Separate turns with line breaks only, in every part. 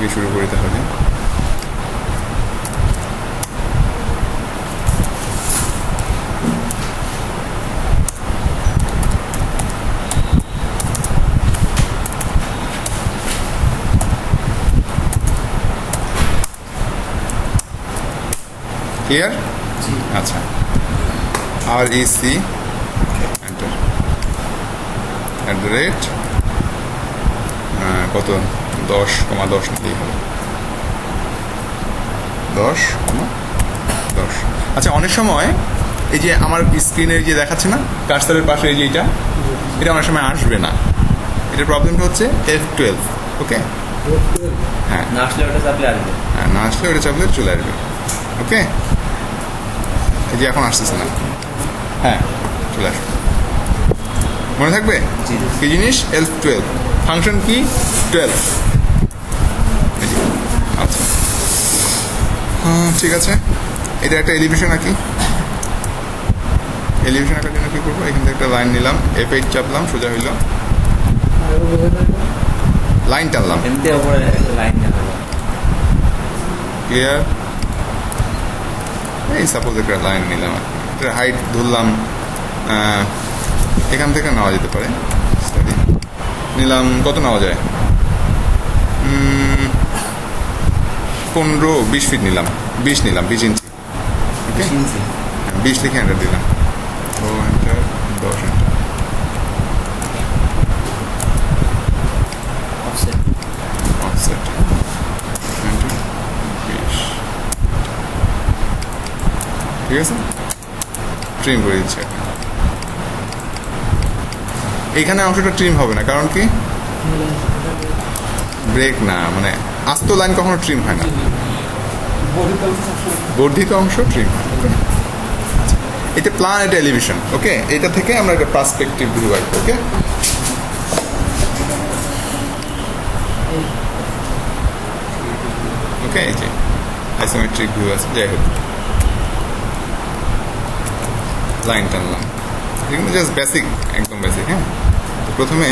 থেকে শুরু করি তাহলে। ক্লিয়ার? আচ্ছা, REC এন্টার কত 10,10 নিলেই হবে, 10,10। আচ্ছা, অনেক সময় এই যে আমার স্ক্রিনে যে দেখাচ্ছে না কার্সারের পাশে, এই যে এটা অনেক সময় আসবে না। এটার প্রবলেমটা হচ্ছে F12। ওকে, হ্যাঁ,
না আসলে ওটা চাপলে আসবে।
হ্যাঁ, না আসলে ওটা চাপলে চলে আসবে। ওকে, এই যে এখন আসতেছে না, হ্যাঁ চলে আসবে। মনে থাকবে কি জিনিস? F12 ফাংশন কি? 12। আচ্ছা, ঠিক আছে। এটা একটা এলিভেশন আঁকি। এলিভেশন আঁকার জন্য কী করবো? এখান থেকে একটা লাইন নিলাম, F8 চাপলাম, সোজা হইল, লাইন টানলাম।
এমনি উপরে লাইন দেখাবো।
ক্লিয়ার? এই সাপোজ একটা লাইন নিলাম, এটার হাইট ধরলাম, এখান থেকে নেওয়া যেতে পারে, নিলাম, কত নেওয়া যায়? 15-20 ফিট নিলাম, 20 নিলাম, 20 ইঞ্চি। ওকে, 20 লিখে এন্টার দিলাম, ও enter, 10 enter.
Offset
offset enter 20। ঠিক আছে, ট্রিম করে দিচ্ছি। এইখানে অংশটা ট্রিম হবে না, কারণ কি? ব্রেক না, মানে আস্ত লাইন কখনো ট্রিম হয় না, বর্ধিত অংশ ট্রিম হয়। ওকে, এটা প্ল্যান, এটা এলিভেশন। ওকে, এটা থেকে আমরা একটা পার্সপেক্টিভ ভিউ আঁকবো। ওকে, ওকে, এই যে আইসোমেট্রিক ভিউ আছে, যাই হোক, লাইন টানলাম, এগুলো জাস্ট বেসিক, একদম বেসিক। হ্যাঁ, তো প্রথমে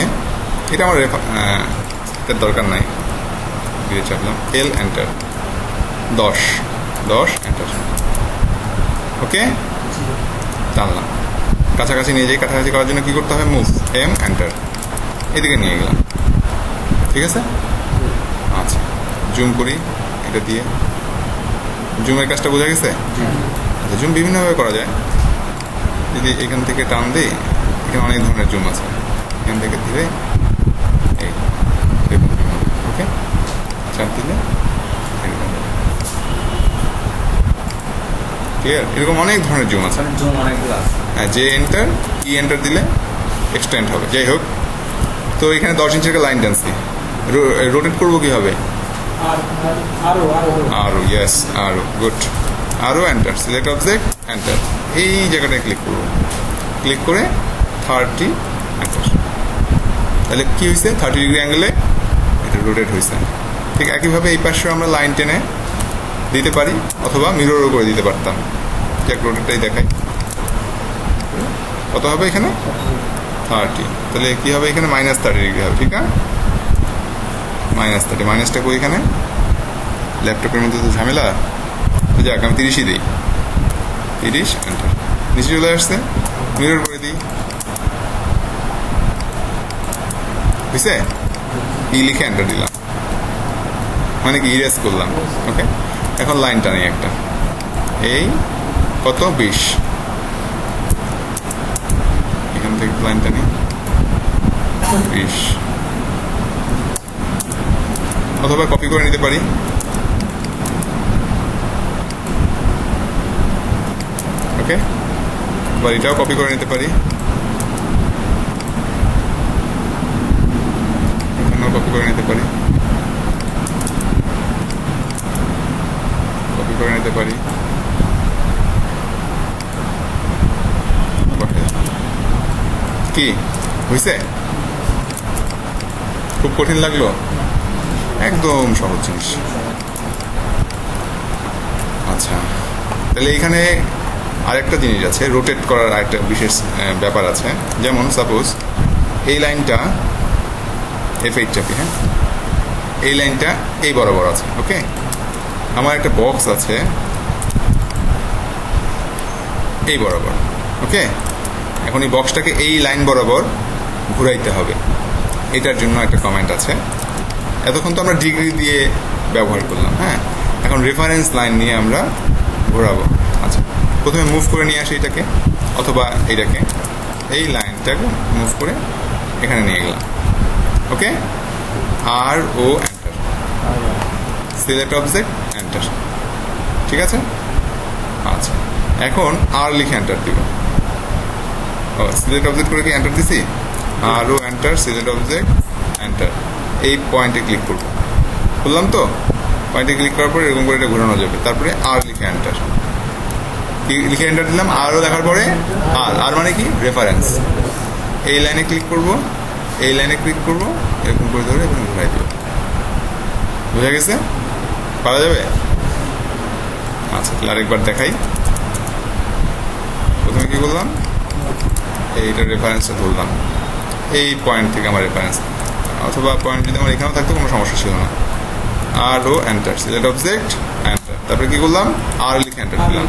এটা আমার এটার দরকার নাই, দিয়ে চাপলাম, L এন্টার, 10 এন্টার। ওকে, টানলাম, কাছাকাছি নিয়ে যাই। কাছাকাছি করার জন্য কী করতে হবে? মুভ, M এন্টার, এদিকে নিয়ে গেলাম। ঠিক আছে, আচ্ছা, জুম করি এটা দিয়ে। জুমের কাজটা বোঝা গেছে? আচ্ছা, জুম বিভিন্নভাবে করা যায়। যদি এখান থেকে টান দিই, এখানে অনেক ধরনের জুম আছে, এখান থেকে ধীরে এই দেখুন। ওকে, চাপ দিলে ক্লিয়ার? এরকম অনেক ধরনের জুম আছে।
জুম অনেকগুলো আছে।
হ্যাঁ, যে এন্টার, কি এন্টার দিলে এক্সটেন্ড হবে। যাই হোক, তো এখানে 10 ইঞ্চের লাইন টানছি, রোটেট করবো কীভাবে? আরো, ইয়েস, আরো, গুড, আরো এন্টার, সিলেক্ট অবজেক্ট এন্টার, এই জায়গাটায় ক্লিক করবো, ক্লিক করে 30 এন্টার। তাহলে কি হয়েছে? 30 ডিগ্রি অ্যাঙ্গেলে এটা রোটেট হয়েছে। ঠিক একইভাবে এই পাশে আমরা লাইন টেনে দিতে পারি, অথবা মিররও করে দিতে পারতাম। যাক, রোটেটটাই দেখাই, কত হবে এখানে? 30। তাহলে কি হবে এখানে? -30 ডিগ্রি হবে। ঠিক আছে, -30, মাইনাসটা কই এখানে? ল্যাপটপের মধ্যে তো ঝামেলা। যাক, আমি 30ই দিই, 30 এন্টার, নিচে চলে আসছে, মিরর করে দিই, বুঝছে? ই লিখে এন্টার দিলাম, মানে কি ইরেজ করলাম। ওকে, এখন লাইন টানি একটা, এই কত? 20, এখান থেকে লাইন টানি 20, অথবা কপি করে নিতে পারি। ওকে, বা এটাও কপি করে নিতে পারি, এখানেও কপি করে নিতে পারি, কপি করে নিতে পারি। কি হয়েছে? খুব কঠিন লাগলো? একদম সহজ জিনিস। আচ্ছা, তাহলে এইখানে আরেকটা জিনিস আছে, রোটেট করার আরেকটা বিশেষ ব্যাপার আছে। যেমন সাপোজ এই লাইনটা F8 চাপি, হ্যাঁ, এই লাইনটা এই বরাবর আছে। ওকে, আমার একটা বক্স আছে এই বরাবর। ওকে, এখন এই বক্সটাকে এই লাইন বরাবর ঘুরাইতে হবে, এটার জন্য একটা কমেন্ট আছে। এতক্ষণ তো আমরা ডিগ্রি দিয়ে ব্যবহার করলাম। হ্যাঁ, এখন রেফারেন্স লাইন নিয়ে আমরা ঘোরাবো। আচ্ছা, প্রথমে মুভ করে নিয়ে আসি এটাকে, অথবা এইটাকে, এই লাইনটাকে মুভ করে এখানে নিয়ে গেলাম। ওকে, আর ও এন্টার, সিলেক্ট অবজেক্ট এন্টার। ঠিক আছে। আচ্ছা, এখন আর লিখে এন্টার দিব। ও সিলেক্ট অবজেক্ট করে কি এন্টার দিছি? আর ও এন্টার, সিলেক্ট অবজেক্ট এন্টার। এই পয়েন্টে ক্লিক করবো, বললাম তো, পয়েন্টে ক্লিক করার পরে এরকম করে এটা ঘোরানো যাবে। তারপরে আর লিখে এন্টার, লিখে এন্টার দিলাম। আরও দেখার পরে আর মানে কি? রেফারেন্স। এই লাইনে ক্লিক করব, এই লাইনে ক্লিক করব, এরকম করে ধরে এরকম ঘুরাই দেবো। বোঝা গেছে? পারা যাবে? আচ্ছা, তাহলে আরেকবার দেখাই। প্রথমে কি করলাম? এইটার রেফারেন্সটা ধরলাম, এই পয়েন্ট থেকে আমার রেফারেন্স, অথবা পয়েন্ট যদি আমার এখানেও থাকতো কোনো সমস্যা ছিল না। আর ও এন্টার, সিলেক্ট অবজেক্ট এন্টার। তারপরে কি করলাম? আর লিখে এন্টার দিলাম।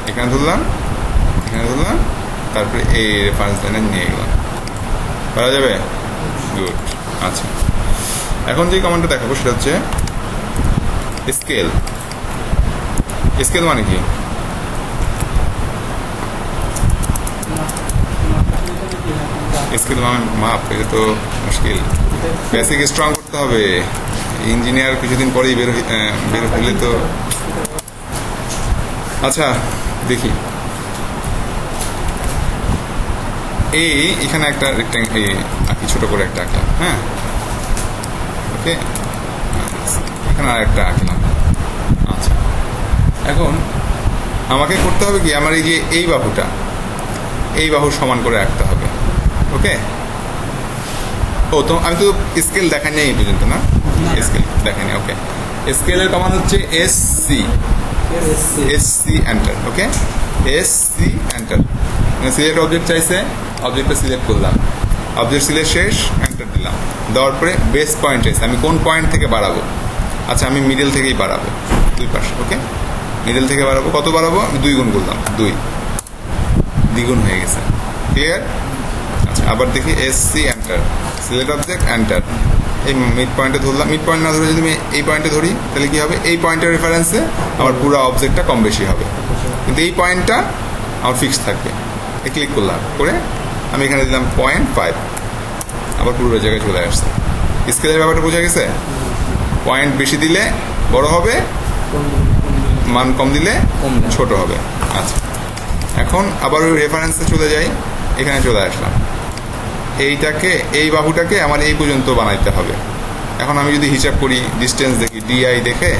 এখানে ধরলাম, এখানে ধরলাম, তারপরে এই রেফারেন্স লাইনে নিয়ে গেলাম। পারা যাবে? গুড। আচ্ছা, এখন যে কমান্ডটা দেখাবো সেটা হচ্ছে স্কেল। স্কেল মানে কি? স্কেল মানে মাপ। এটা তো মুশকিল, বেসিক স্ট্রং করতে হবে। ইঞ্জিনিয়ার কিছুদিন পরেই বের হলে তো। আচ্ছা, দেখি এখানে একটা আঁকি, ছোট করে একটা আঁকলাম। হ্যাঁ, ওকে, এখানে আর একটা আঁকলাম। আচ্ছা, এখন আমাকে করতে হবে কি, আমার এই যে এই বাহুটা, এই বাহু সমান করে আঁকতে হবে। ওকে, ও তো আমি তো স্কেল দেখাই এই পর্যন্ত না, স্কেল দেখাইনি। ওকে, স্কেলের কমান্ড হচ্ছে SC এন্টার। ওকে, SC এন্টার। সিলেক্ট অবজেক্ট চাইছে, অবজেক্টটা সিলেক্ট করলাম, অবজেক্ট সিলেক্ট শেষ, এন্টার দিলাম। দেওয়ার পরে বেস পয়েন্ট চাইছে, আমি কোন পয়েন্ট থেকে বাড়াবো? আচ্ছা, আমি মিডল থেকেই বাড়াবো, দুই পাশে। ওকে, মিডল থেকে বাড়াবো। কত বাড়াবো? আমি 2 গুণ করলাম, 2 দ্বিগুণ হয়ে গেছে। ক্লিয়ার? আচ্ছা, আবার দেখি SC enter, select object enter. এই মিড পয়েন্টে ধরলাম, মিড পয়েন্ট না ধরে যদি আমি এই পয়েন্টে ধরি, তাহলে কি হবে? এই পয়েন্টের রেফারেন্সে আমার পুরো অবজেক্টটা কম বেশি হবে, কিন্তু এই পয়েন্টটা আমার ফিক্স থাকবে। এই ক্লিক করলাম, করে আমি এখানে দিলাম 0.5, আবার পুরো জায়গায় চলে আসছে। স্কেলের ব্যাপারটা বোঝা গেছে? পয়েন্ট বেশি দিলে বড় হবে, মান কম দিলে ছোট হবে। আচ্ছা, এখন আবার ওই রেফারেন্সে চলে যাই, এখানে চলে আসলাম। এইটাকে, এই বাহুটাকে আমার এই পর্যন্ত বানাইতে হবে। এখন আমি যদি হিসাব করি, ডিস্টেন্স দেখি, DI দেখে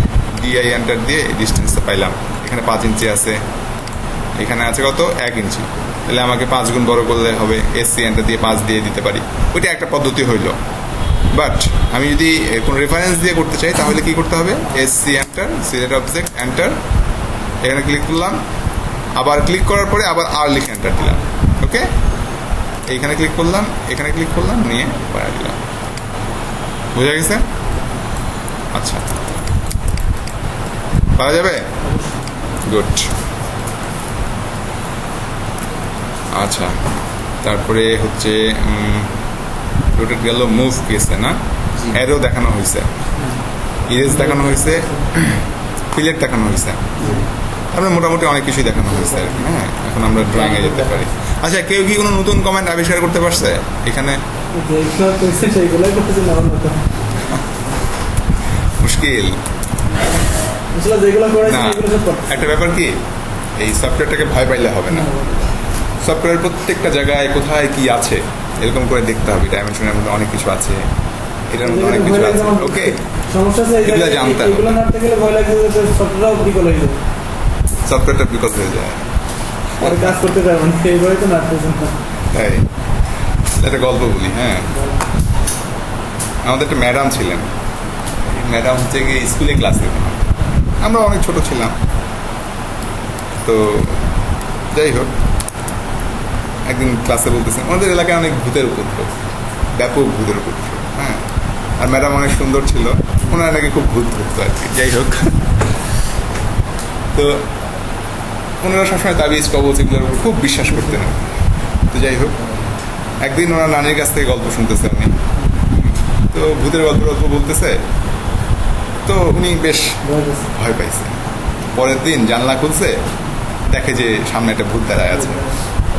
DI এন্টার দিয়ে ডিস্টেন্সটা পাইলাম। এখানে 5 ইঞ্চি আছে, এখানে আছে কত? 1 ইঞ্চি। তাহলে আমাকে 5 গুণ বড় করলে হবে, SC এন্টার দিয়ে 5 দিয়ে দিতে পারি। ওইটা একটা পদ্ধতি হইল। বাট আমি যদি কোনো রেফারেন্স দিয়ে করতে চাই, তাহলে কি করতে হবে? SC enter, select object enter, এখানে ক্লিক করলাম। আবার ক্লিক করার পরে আবার আর লিখে এন্টার দিলাম। ওকে, এইখানে ক্লিক করলাম, এখানে ক্লিক করলাম, নিয়ে বাড়া দিলাম। বোঝা গেছে? আচ্ছা, পাওয়া যাবে? গুড। আচ্ছা, তারপরে হচ্ছে রোটেট গেল, মুভ গেছে না, অ্যারো দেখানো হয়েছে, ইরেজ দেখানো হয়েছে, ফিলেট দেখানো হয়েছে। আমরা মোটামুটি অনেক কিছুই দেখানো হয়েছে আর কি। হ্যাঁ, এখন আমরা ড্রয়িং এ যেতে পারি। আচ্ছা, কেউ কি কোনো নতুন কমেন্ট আবিষ্কার করতে পারছে এখানে? মুশকিল না। একটা ব্যাপার কি, এই সফটওয়্যারটাকে ভয় পাইলে হবে না। সফটওয়্যার প্রত্যেকটা জায়গায় কোথায় কি আছে এরকম করে দেখতে হবে। ডাইমেনশনের মধ্যে অনেক কিছু আছে, এটার মধ্যে অনেক কিছু আছে। ওকে, এগুলো জানতে হবে। সফটওয়্যারটা বিকজ হয়ে যায়,
কাজ করতে পারবেন, এইভাবে তো নাড়তেছেন না।
তাই একটা গল্প বলি। হ্যাঁ, আমাদের একটা ম্যাডাম ছিলেন। ম্যাডাম হচ্ছে গিয়ে স্কুলে ক্লাস নিতেন, আমরা অনেক ছোট ছিলাম। তো যাই হোক, একদিন ক্লাসে বলতেছেন আমাদের এলাকায় অনেক ভূতের উপদ্রব, ব্যাপক ভূতের উপদ্রব, হ্যাঁ। আর ম্যাডাম অনেক সুন্দর ছিল, ওনারা নাকি খুব ভূত ধরতো আর কি। যাই হোক, তো ওনারা সবসময় তাবিজ কবজ এগুলোর উপর খুব বিশ্বাস করতেন। তো যাই হোক, একদিন ওনার নানির কাছ থেকে গল্প শুনতেছে উনি, তো ভূতের গল্প বলতেছে, তো উনি বেশ ভয় পাইছে। পরের দিন জানলা খুলছে, দেখে যে সামনে একটা ভূত দাঁড়ায় আছে,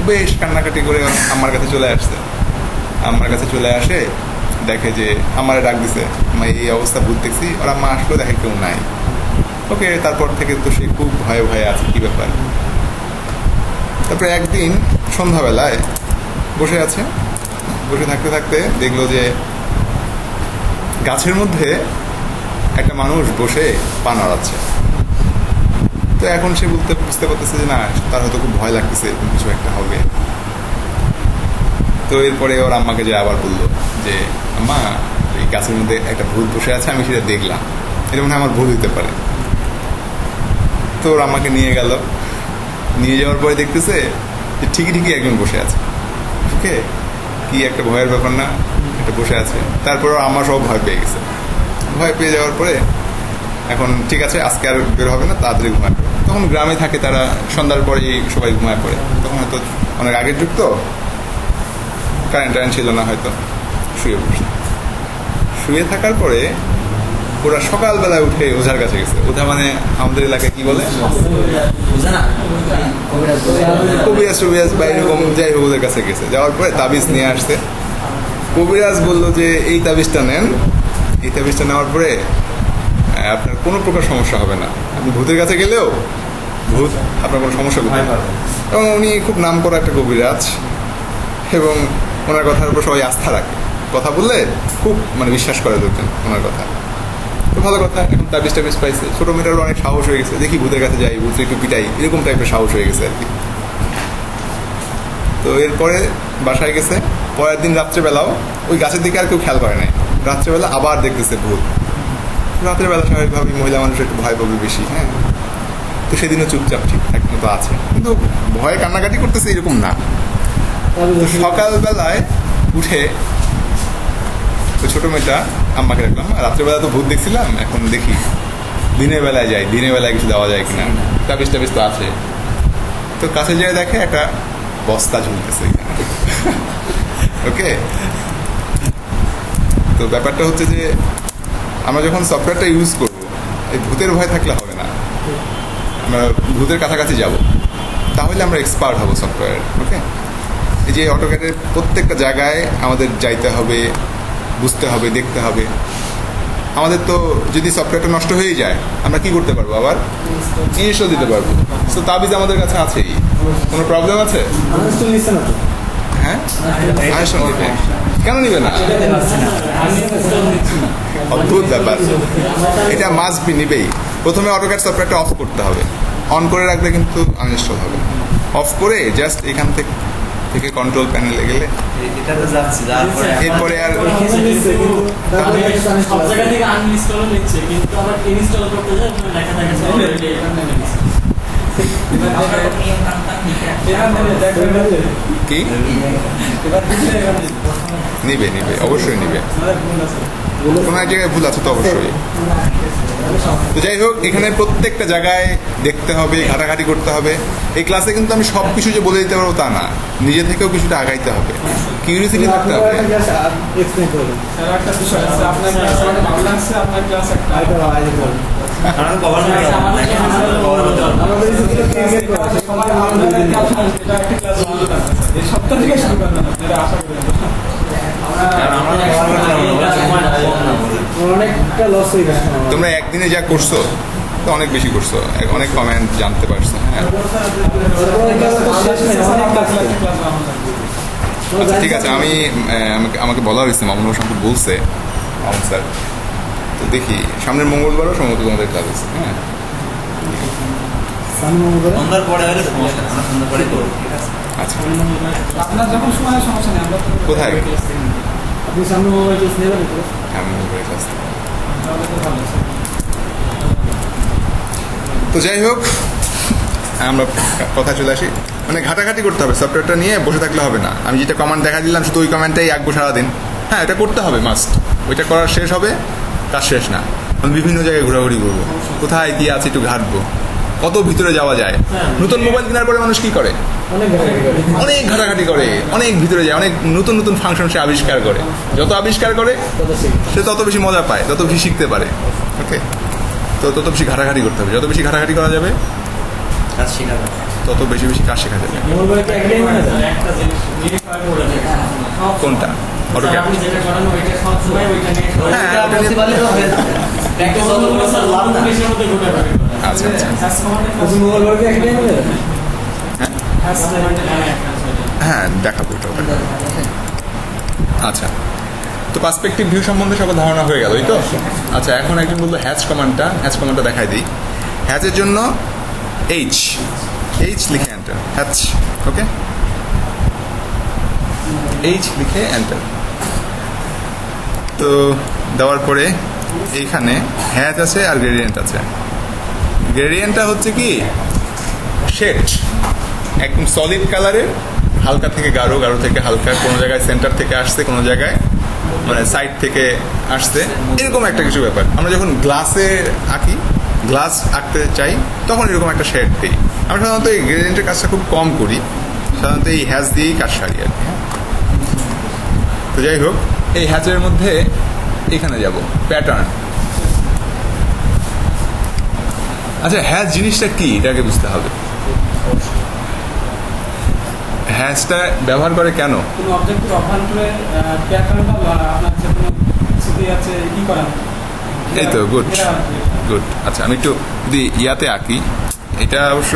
বেশ কান্নাকাটি করে আমার কাছে চলে আসছে। আমার কাছে চলে আসে, দেখে যে আমারে ডাক দিছে, মা এই অবস্থা ভূত দেখছি। আর আম্মা আসলো, দেখে কেউ নাই। ওকে, তারপর থেকে তো সে খুব ভয়ে ভয়ে আছে, কি ব্যাপার। তারপরে একদিন সন্ধ্যাবেলায় বসে আছে, বসে থাকতে থাকতে দেখলো যে গাছের মধ্যে একটা মানুষ বসে পা নাড়াচ্ছে। তো এখন সে বুঝতে পারতেছে যে না, তার হয়তো খুব ভয় লাগতেছে, এরকম কিছু একটা হবে। তো এরপরে ওর আম্মাকে যে আবার বললো যে আম্মা, এই গাছের মধ্যে একটা ভূত বসে আছে, আমি সেটা দেখলাম, এটা মনে হয় আমার ভুল হইতে পারে। তো ওর আম্মাকে নিয়ে গেল, নিয়ে যাওয়ার পরে দেখতেছে যে ঠিকই ঠিকই একজন বসে আছে। ওকে, কি একটা ভয়ের ব্যাপার না, একটা বসে আছে। তারপর ওর আম্মা সব ভয় পেয়ে গেছে। ভয় পেয়ে যাওয়ার পরে এখন ঠিক আছে, আজকে আর বের হবে না, তাড়াতাড়ি ঘুমায় পড়ে। তখন গ্রামে থাকে তারা, সন্ধ্যার পরেই সবাই ঘুমায় পড়ে। তখন হয়তো অনেক আগের যুগ তো, কারেন্ট ছিল না, হয়তো শুয়ে পড়ছে। শুয়ে থাকার পরে ওরা সকালবেলায় উঠে ওঝার কাছে গেছে। ওঝা মানে আমাদের এলাকায় কি বলে, কবিরাজ টবিরাজ বা এরকম, যাই হোক ওদের কাছে গেছে। যাওয়ার পরে তাবিজ নিয়ে আসছে। কবিরাজ বললো যে এই তাবিজটা নেন, এই তাবিজটা নেওয়ার পরে আপনার কোনো প্রকার সমস্যা হবে না। আপনি ভূতের কাছে গেলেও ভূত আপনার কোনো সমস্যা করবে না। এবং উনি খুব নাম করা একটা কবিরাজ, এবং ওনার কথার উপর সবাই আস্থা রাখে। কথা বললে খুব মানে বিশ্বাস করে লোকজন ওনার কথা। তো ভালো কথা, এখন তাবিজ টাবিজ পাইছে, ছোটো মেয়েটারও অনেক সাহস হয়ে গেছে, দেখি ভূতের কাছে যাই, ভূত একটু পিটাই, এরকম টাইপের সাহস হয়ে গেছে আর কি। তো এরপরে বাসায় গেছে। পরের দিন রাত্রেবেলাও ওই গাছের দিকে আর কেউ খেয়াল করে নাই। রাত্রেবেলা আবার দেখতেছে ভূত। রাতের বেলা স্বাভাবিকভাবেই মহিলা মানুষ একটু ভয় পাবে বেশি, হ্যাঁ। তো সেদিনও চুপচাপ ঠিকঠাক মতো আছে, কিন্তু ভয়ে কান্নাকাটি করতেছে এরকম না। সকালবেলায় উঠে ওই ছোটো মেয়েটা আম্মাকে দেখলাম, রাত্রেবেলা তো ভূত দেখছিলাম, এখন দেখি দিনের বেলায় যাই, দিনের বেলায় কিছু দেওয়া যায় কিনা, তাবিজ টাবিজ তো আছে। তো কাছে যেয়ে দেখে একটা বস্তা ঝুলতেছে এখানে। ওকে, তো ব্যাপারটা হচ্ছে যে আমরা যখন সফটওয়্যারটা ইউজ করব, এই ভূতের ভয় থাকলে হবে না। আমরা ভূতের কাছাকাছি যাব, তাহলে আমরা এক্সপার্ট হব সফটওয়্যার। ওকে, এই যে অটোক্যাডের প্রত্যেকটা জায়গায় আমাদের যাইতে হবে, বুঝতে হবে, দেখতে হবে। আমাদের তো যদি সফটওয়্যারটা নষ্ট হয়ে যায়, আমরা কি করতে পারবো, আবার ইনস্টল দিতে পারবো। তো তাবিজ আমাদের কাছে আছেই, কোনো প্রবলেম আছে? হ্যাঁ, কেন নিবে না? অদ্ভুত ব্যাপার, এটা মাস্ট বি নিবেই। প্রথমে অটোক্যাড সফটওয়্যারটা অফ করতে হবে, অন করে রাখলে কিন্তু আনইনস্টল হবে। অফ করে জাস্ট এখান থেকে কন্ট্রোল প্যানেলে গেলে
এটাতে যাচ্ছি, তারপরে
এরপরে আর
সব জায়গা থেকে আনইনস্টল নিচ্ছে, কিন্তু আবার ইনস্টল করতে যায় লেখা থাকে অলরেডি
কি নিবে, অবশ্যই নিবে। কোনো এক জায়গায় ভুল আছে তো অবশ্যই। তো যাই হোক, এখানে প্রত্যেকটা জায়গায় দেখতে হবে, ঘাটাঘাটি করতে হবে। এই ক্লাসে কিন্তু আমি সব কিছু যে বলে দিতে পারবো তা না, নিজে থেকেও কিছুটা আগাইতে হবে, কিউরিয়াসিটি থাকতে হবে।
কারণ
অনেকটা লস হয়ে গেছে।
তোমরা একদিনে যা করছো তো অনেক বেশি করছো, অনেক কমেন্ট জানতে পারছো। হ্যাঁ, আচ্ছা ঠিক আছে, আমাকে বলা হয়েছে, মামুন হোসেন বলছে, মামুন স্যার। তো দেখি সামনের মঙ্গলবারও সম্ভবত তোমাদের ক্লাস আছে। হ্যাঁ,
সন্ধ্যার পরে হলে সমস্যা, আমরা সন্ধ্যার পরে করবো, ঠিক আছে?
আচ্ছা,
আপনার যখন সময় সমস্যা নেই, আমরা
কোথায়?
আপনি সামনে মোবাইল টেস্ট নেবেন?
হ্যাঁ, মঙ্গলবারের ক্লাস।
তাহলে তো ভালো আছে।
তো যাই হোক, আমরা কথা চলে আসি। মানে ঘাটাঘাটি করতে হবে, সফটওয়্যারটা নিয়ে বসে থাকলে হবে না। আমি যেটা কমান্ড দেখা দিলাম শুধু ওই কমান্ডটাই আঁকবো সারাদিন, হ্যাঁ এটা করতে হবে মাস্ট। ওইটা করার শেষ হবে, কাজ শেষ না। আমি বিভিন্ন জায়গায় ঘোরাঘুরি করবো, কোথায় কি আছে একটু ঘাটবো, কত ভিতরে যাওয়া যায়। নতুন মোবাইল কেনার পরে মানুষ কি করে,
অনেক ঘাটাঘাটি করে।
অনেক ঘাটাঘাটি করে, অনেক ভিতরে যায়, অনেক নতুন নতুন ফাংশন সে আবিষ্কার করে। যত আবিষ্কার করে
তত শিখি।
সে তত বেশি মজা পায়, তত বেশি শিখতে পারে। ওকে, তো তত বেশি ঘাটাঘাটি করতে হবে। যত বেশি ঘাটাঘাটি করা যাবে
কাজ শেখা যাবে।
তত বেশি বেশি কাজ শেখা যাবে।
মোবাইল বলে কি একটাই মনে যায়?
একটা জিনিস verify করে দেয়। সব
কোনটা?
সময়।
AutoCAD?
আপনি যেটা করেন ওইটা সব সময় ওইটা নিয়ে
হ্যাঁ,
ওইটা
ওটা নিয়ে-
বুঝতে পারলে তো হয়ে যাবে। Practice যত করবে তত লাভ না।
পুলিশের মধ্যে ঘটে পারে।
আচ্ছা আচ্ছা,
তুমি মোবাইল বলে কি একটাই মনে যায়?
হ্যাঁ দেখাবো এটা ওটা। আচ্ছা, তো পার্সপেক্টিভ ভিউ সম্বন্ধে সবার ধারণা হয়ে গেল, এই তো? আচ্ছা, এখন একজন বললো হ্যাচ কমান্ডটা দেখাই দিই। হ্যাচের জন্য এইচ লিখে এন্টার, হ্যাচ। ওকে, এইচ লিখে এন্টার। তো দেওয়ার পরে এইখানে হ্যাচ আছে আর গ্রেডিয়েন্ট আছে। গ্রেডিয়েন্টটা হচ্ছে কি শেড, একদম সলিড কালারের, হালকা থেকে গাঢ়, গাঢ় থেকে হালকা, কোনো জায়গায় সেন্টার থেকে আসছে, কোনো জায়গায় মানে সাইড থেকে আসছে, এরকম একটা কিছু ব্যাপার। আমরা যখন গ্লাসে আঁকি, গ্লাস আঁকতে চাই, তখন এরকম একটা শেড দিই। আমি সাধারণত এই গ্রেডিয়েন্টের কাজটা খুব কম করি, সাধারণত এই হ্যাচ দিয়েই কাজ সারি আর কি। তো যাই হোক, এই হ্যাচের মধ্যে এখানে যাব প্যাটার্ন। আচ্ছা, হ্যাচ জিনিসটা কি এটাকে বুঝতে হবে। হ্যাচটা ব্যবহার করে কেন?
কোনো অবজেক্টের অভ্যন্তরের প্যাটার্নটা আপনার যে কোনো স্মৃতি আছে কি করেন
এই তো গুড
এটা আর কি।
গুড। আচ্ছা, আমি একটু যদি ইয়াতে আঁকি, এটা অবশ্য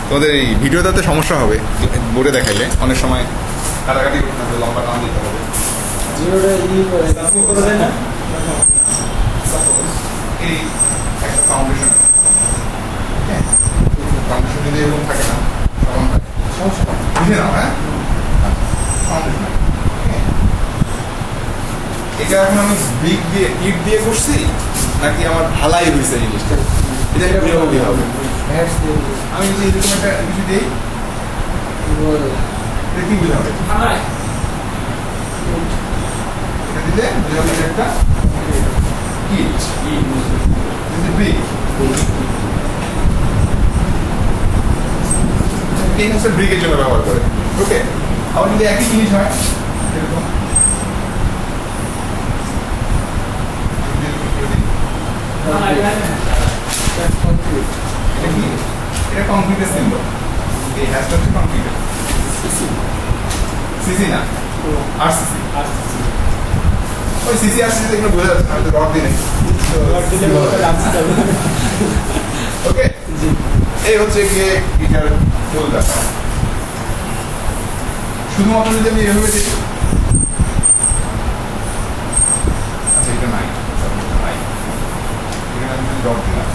তোমাদের এই ভিডিওটাতে সমস্যা হবে, বোর্ডে দেখাইলে অনেক সময় কাটাকাটি করতে হবে, লম্বা টান দিতে হবে।
জিরোটা করে দেয় না?
এই একটা ফাউন্ডেশন আছে, ফাউন্ডেশন যদি এরকম থাকে না, তখন সমস্যা বুঝে নাও। হ্যাঁ, ফাউন্ডেশন এটা এখন আমি ব্রিক দিয়ে ইট দিয়ে করছি নাকি আমার ঢালাই হয়েছে জিনিসটা, এটা একটা বুঝাবুঝি হবে।
হ্যাটস দিয়ে
আমি যদি এরকম একটা কিছু দিই, এটা কি বুঝাবে? এটা দিলে বুঝাবে যে একটা ইট, ব্রিক। এই হচ্ছে ব্রিকের জন্য ব্যবহার করে। ওকে, আবার যদি একই জিনিস হয় এরকম, এটা কি? এটা কংক্রিটের সিম্বল। এই হ্যাশটা হচ্ছে কংক্রিটের। সিসি না, আরসিসি। ওই সিসি আরসিসি এগুলো বোঝা যাচ্ছে না, আমি তো রড দিই নাই। ওকে, এই হচ্ছে গিয়ে এটার মূল ব্যাপার। শুধুমাত্র যদি আমি এভাবে দেখি, আচ্ছা এটা নাই, এখানে আমি যদি রড দিলাম,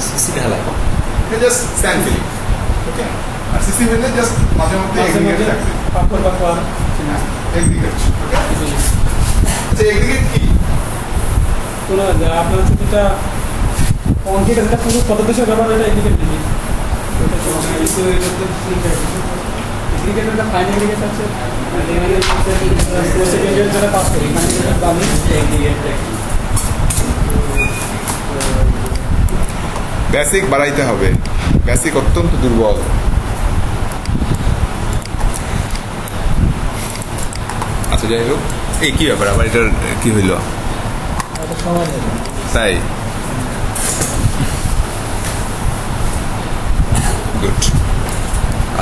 সিসি ঢালাই।
এটা জাস্ট স্ট্যান্ড ফিলিং। ওকে, আর সিসি হইলে জাস্ট মাঝে মধ্যে এগ্রিগেট থাকবে। এগ্রিগেট। ওকে, আচ্ছা এগ্রিগেট কি?
কোনো আপনার হচ্ছে যেটা কংক্রিট এটা পুরো কত দেশের ব্যবহার এটা এদিকে নেই এদিকে একটা ফাইনাল এদিকে আছে সেকেন্ড ইয়ার যারা পাস করি দামি
বেসিক বাড়াইতে হবে, বেসিক অত্যন্ত দুর্বল। আচ্ছা যাই হোক, এই কি ব্যাপার আবার এটার কি হইল?
সময় নেই।
তাই গুড।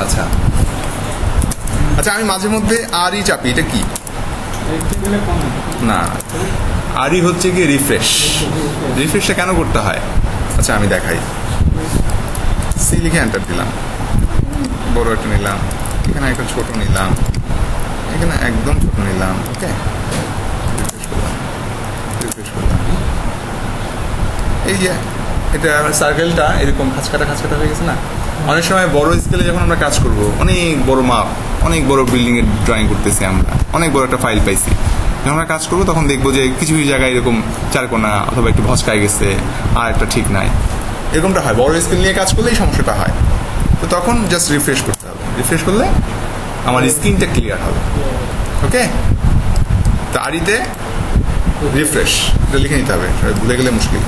আচ্ছা আচ্ছা, আমি মাঝে মধ্যে আরই চাপি, এটা কি?
গেলে কম
না, আরই হচ্ছে কি রিফ্রেশ। রিফ্রেশটা কেন করতে হয়? আচ্ছা আমি দেখাই। সি লিখে এন্টার দিলাম, বড় একটা নিলাম, এখানে একটা ছোট নিলাম, এখানে একদম ছোট নিলাম। ওকে, রিফ্রেশ করলাম। এই যে এটা সার্কেলটা এরকম খাঁচকাটা হয়ে গেছে না? অনেক সময় বড় স্কেলে যখন আমরা কাজ করব, অনেক বড় মাপ, অনেক বড় বিল্ডিং এর ড্রয়িং করতেছি, আমরা অনেক বড় একটা ফাইল পাইছি, যখন আমরা কাজ করবো তখন দেখবো যে কিছু কিছু জায়গায় এরকম চারকোনা অথবা একটু ভচকায় গেছে, আর একটা ঠিক নাই, এরকমটা হয়। বড় স্কেল নিয়ে কাজ করলেই সমস্যাটা হয়। তো তখন জাস্ট রিফ্রেশ করতে হবে, রিফ্রেশ করলে আমার স্ক্রিনটা ক্লিয়ার হবে। ওকে, তারিতে রিফ্রেশ এটা লিখে নিতে হবে, ভুলে গেলে মুশকিল।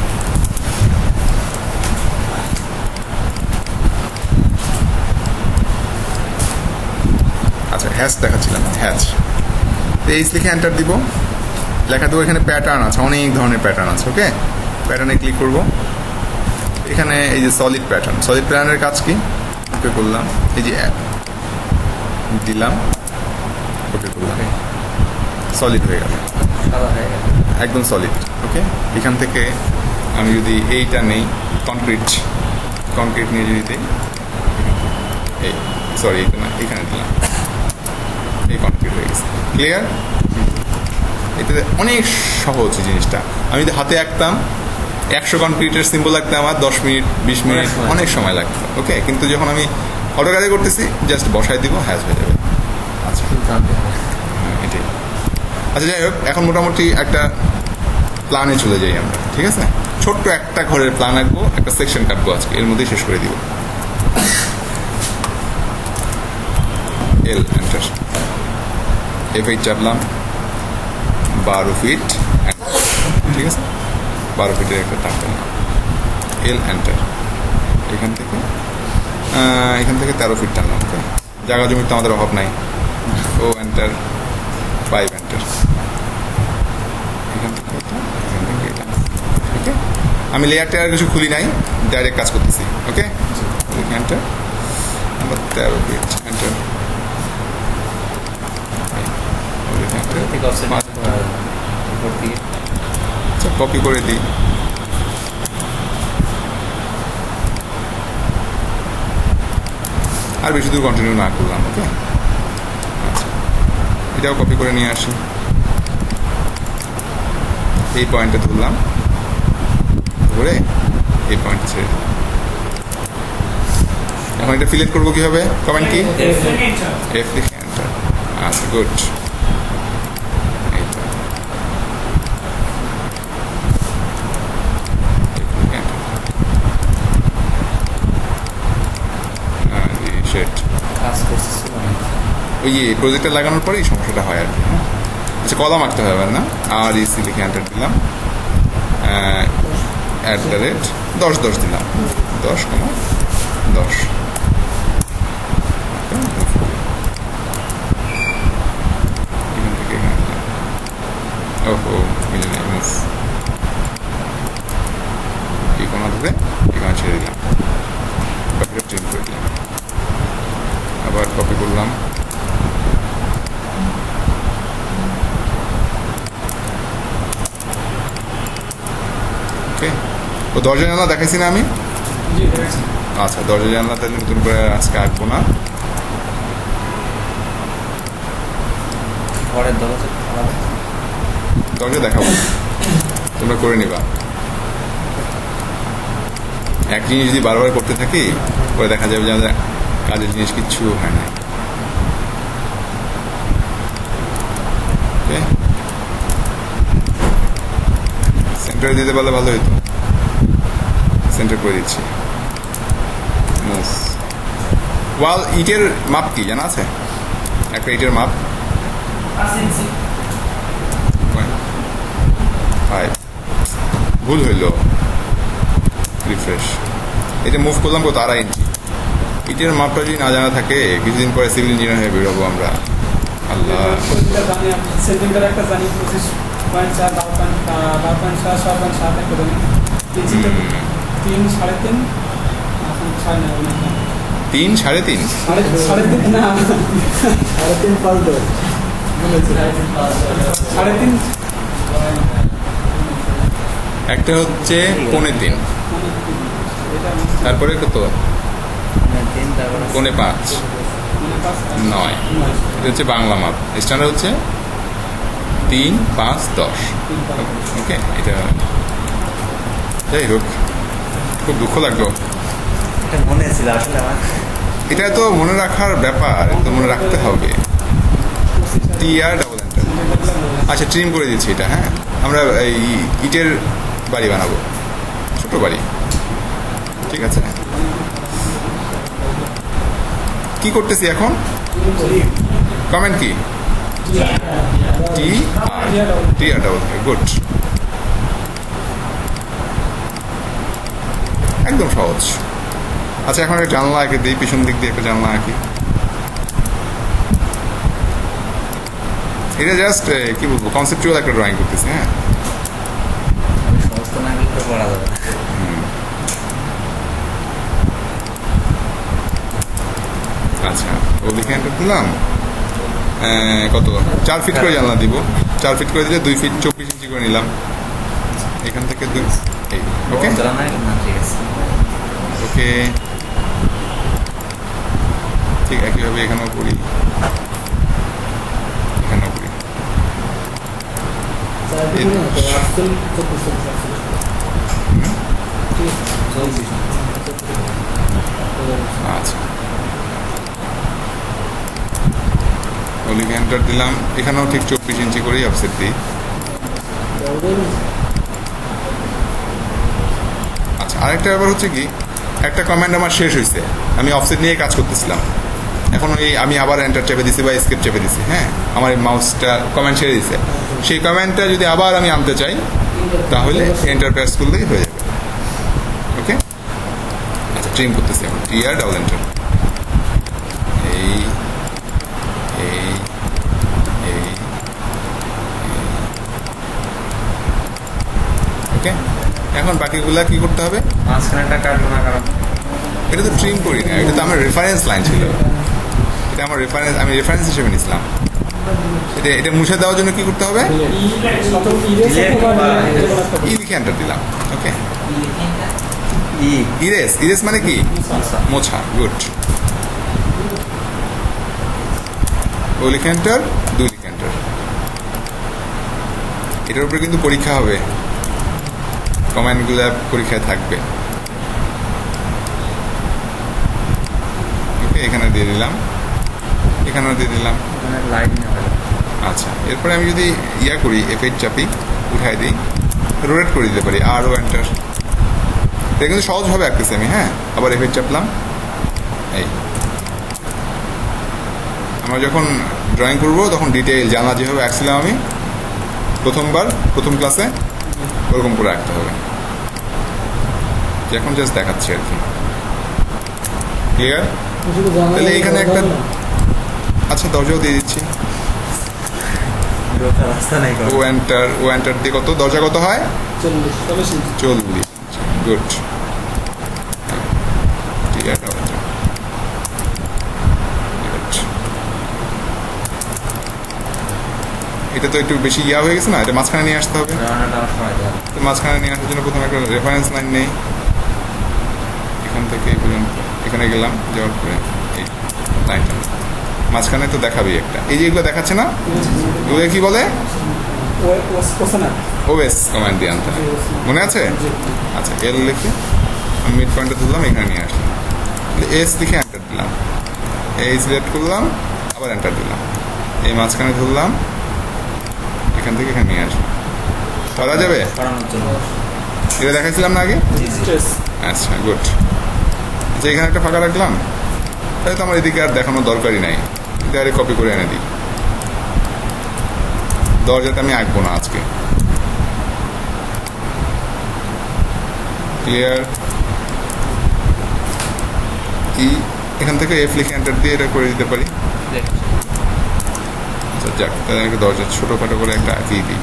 আচ্ছা, হ্যাচ দেখাচ্ছিলাম, হ্যাচ এইচ লিখে এন্টার দিব, লেখা দেবো এখানে প্যাটার্ন আছে, অনেক ধরনের প্যাটার্ন আছে। ওকে, প্যাটার্নে ক্লিক করব, এখানে এই যে সলিড প্যাটার্নের কাজ কি, ওকে করলাম, এই যে দিলাম, ওকে করলাম, সলিড হয়ে গেল,
সাদা হয়ে গেল।
একদম সলিড। ওকে, এখান থেকে আমি যদি এইটা নেই, কনক্রিট নিয়ে যদি দিই, এই সরি এইটা না, এখানে দিলাম, এই কনক্রিট হয়ে গেছে, ক্লিয়ার। এটাতে অনেক সহজ জিনিসটা। আমি যদি হাতে আঁকতাম 100 কনক্রিটের সিম্বল আঁকতে আমার 10 মিনিট 20 মিনিট অনেক সময় লাগতো। ওকে, কিন্তু যখন আমি অটোক্যাডে করতেছি জাস্ট বসাই দিব, হ্যাজ হয়ে যাবে। আচ্ছা, এটাই। আচ্ছা, যাই হোক, এখন মোটামুটি একটা প্ল্যানে চলে যাই আমরা। ঠিক আছে, ছোট্ট একটা ঘরের প্ল্যান আঁকবো, একটা সেকশন কাটবো আজকে, এর মধ্যেই শেষ করে দিব। এল এন্টার, F8 চাপলাম, 12 ফিট, ঠিক আছে, 12 ফিটের একটা তাক টানলাম, এল এন্টার, এখান থেকে 13 ফিট টানলাম। ওকে, জায়গা জমির তো আমাদের অভাব নাই, ও এন্টার, 5 এন্টার, এখান থেকে এটা। ওকে, আমি লেয়ারটা আর কিছু খুলি নাই, ডাইরেক্ট কাজ করতেছি। ওকে, এন্টার, আবার 13 ফিট এন্টার,
থেকে offset উপর দিয়ে
আচ্ছা, কপি করে দিই, আর বেশি দূর কন্টিনিউ না করলাম। ওকে, আচ্ছা, এটাও কপি করে নিয়ে আসি, এই পয়েন্টে ধরলাম, ধরে এই পয়েন্ট ছেড়ে দিলাম। এখন এটা সিলেক্ট করবো কিভাবে, কমেন্ট কি, এফ লিখে এন্টার। আচ্ছা, গুড,
কাজ করতেছিল অনেক।
ওই প্রজেক্টটা লাগানোর পরে এই সমস্যাটা হয় আর কি। হ্যাঁ, আচ্ছা, কলাম আঁকতে হবে না, আর ইসি লিখে এন্টার দিলাম, @ 10 দিলাম, 10,10 এখান থেকে এখানে দিলাম। ওহো, মিলে নেই, মুভ এই কোনা ধরে এখানে ছেড়ে দিলাম, কপিটা চেঞ্জ করে দিলাম, আবার কপি করলাম, ওকে। ও দরজা জানলা দেখাইছি না আমি?
জি, দেখছি।
আচ্ছা, দরজা জানলা তাহলে নতুন করে আজকে আঁকবো না।
ঘরের দরজা আলাদা।
দরজা দেখাবো, তোমরা করে নিবা। এক জিনিস যদি বারবার করতে থাকি, পরে দেখা যাবে যে আমাদের কাজের জিনিস কিচ্ছু হয় না। ওকে, সেন্টারে দিতে পারলে ভালো হতো, সেন্টার করে দিচ্ছি। ওয়াল ইটের মাপ কি জানা আছে? একটা ইটের মাপ 5, ভুল হইল, রিফ্রেশ। এটা মুভ করলাম কত, 2.5 ইঞ্চি। ইটের মাপটা যদি না জানা থাকে, কিছুদিন পরে সিভিল ইঞ্জিনিয়ার হয়ে বেরোবো আমরা। আল্লাহ,
সেন্টিমিটার একটা জানি 25.4, 12.4, 6.7 একটা জানি, 3, 3.5,
3, 3.5
3.5 না,
3.5 পাল্টো বলেছে।
3.5
একটা হচ্ছে 3.5, তারপরে কত,
3, তারপরে
5.5, 9। এটা হচ্ছে বাংলা মাপ, স্ট্যান্ডার্ড হচ্ছে 3, 5, 10। ওকে, এটা যাই হোক, খুব দুঃখ লাগলো।
এটা মনে ছিল আসলে আমার।
এটা তো মনে রাখার ব্যাপার, তো মনে রাখতে হবে। TR double enter. আচ্ছা, ট্রিম করে দিচ্ছি এটা। হ্যাঁ, আমরা এই ইটের বাড়ি বানাবো, ছোট বাড়ি, ঠিক আছে। কি করতেছি এখন? কমেন্ট কি? টি আর ডাবল গুড, একদম সহজ। আচ্ছা এখন একটা জানলা আঁকে দিই, পিছন দিক দিয়ে একটা জানলা আঁকি। এটা জাস্ট কি বলবো, কনসেপচুয়াল একটা ড্রয়িং করতেছি। হ্যাঁ,
সমস্ত না গেলে তো পড়া যাবে না।
আচ্ছা ওদিকে এন্টার দিলাম। কত 4 ফিট করে জানলা দিব, 4 ফিট করে দিলে 2 ফিট 24 ইঞ্চি করে নিলাম এখান থেকে। ওকে
চলা না না, ঠিক আছে।
ওকে, ঠিক একইভাবে এখানেও করি, এখানেও করি। আচ্ছা ওদিকে এন্টার দিলাম, এখানেও ঠিক 24 ইঞ্চি করেই অফসেট দিই। আচ্ছা আরেকটা ব্যাপার হচ্ছে কি, একটা কমান্ড আমার শেষ হয়েছে, আমি অফসেট নিয়ে কাজ করতেছিলাম, এখন এই আমি আবার এন্টার চেপে দিছি বা এসকেপ চেপে দিছি। হ্যাঁ, আমার এই মাউসটা কমান্ড ছেড়ে দিছে, সেই কমান্ডটা যদি আবার আমি আনতে চাই তাহলে এন্টার প্রেস করলেই হয়ে যাবে। ওকে, আচ্ছা ট্রিম করতেছি এখন, টি আর ডাবল এন্টার। এই এই এই ওকে, এখন বাকিগুলা কি করতে হবে?
মাঝখানেটা কাটবো না, কারণ
এটা তো ট্রিম করি না, এটা তো আমার রেফারেন্স লাইন ছিল, এটা আমার রেফারেন্স, আমি রেফারেন্স হিসেবে নিছিলাম। এটা মুছে দেওয়ার জন্য কি করতে হবে? ই লিখে এন্টার দিলাম। ওকে, ইরেজ, ইরেজ মানে কি? মোছা। গুড, ও লিখে এন্টার, 2 লিখে এন্টার। এটার উপরে কিন্তু পরীক্ষা হবে, কমেন্টগুলো পরীক্ষায় থাকবে। ওকে, এখানে দিয়ে দিলাম, এখানেও দিয়ে দিলাম।
লাইট নেওয়া যাবে।
আচ্ছা এরপরে আমি যদি ইয়া করি, F8 চাপি, উঠাই দিই, রোটেট করে দিতে পারি, আর ও এন্টার। এটা কিন্তু সহজভাবে আঁকতেছি আমি। হ্যাঁ, আবার F8 চাপলাম। এই আমরা যখন ড্রয়িং করবো তখন ডিটেইল জানা যেভাবে আঁকছিলাম আমি প্রথম ক্লাসে, ওরকম করে আঁকতে হবে। এখন জাস্ট দেখাচ্ছি আর কি। ক্লিয়ার? তাহলে এখানে একটা, আচ্ছা দরজাও দিয়ে দিচ্ছি।
রাস্তা নাই
ও এন্টার দিয়ে কত দরজা কত হয়? 40। গুড, ঠিক আছে। এটা তো একটু বেশি ইয়া হয়ে গেছে না, এটা মাঝখানে নিয়ে আসতে হবে। তো মাঝখানে নিয়ে আসার জন্য প্রথমে একটা রেফারেন্স লাইন নেই, এখান থেকে এই পর্যন্ত এখানে গেলাম, যাওয়ার পরে এই লাইনটা মাঝখানে তো দেখাবেই একটা। এই যে এগুলো দেখাচ্ছে না, এগুলো কি বলে? ওএস কমান্ড দিয়ে আনতে হবে, মনে আছে? আচ্ছা এল লিখে আমি মিড পয়েন্টে ধরলাম, এখানে নিয়ে আসলাম, এস লিখে এন্টার দিলাম, এই সিলেক্ট করলাম, আবার এন্টার দিলাম, এই মাঝখানে ধরলাম, এখান থেকে এখানে নিয়ে আসলাম। করা যাবে? এটা দেখাইছিলাম না আগে? আচ্ছা গুড। আচ্ছা এখানে একটা ফাঁকা রাখলাম, তাহলে তো আমার এদিকে আর দেখানোর দরকারই নাই, ডাইরেক্ট কপি করে এনে দিই। দরজাটা আমি আঁকবো না আজকে। ক্লিয়ার? এখান থেকে এফ লিখে এন্টার দিয়ে এটা করে দিতে পারি। আচ্ছা যাক, তাহলে একটা দরজা ছোটোখাটো করে একটা আঁকিয়ে দিই।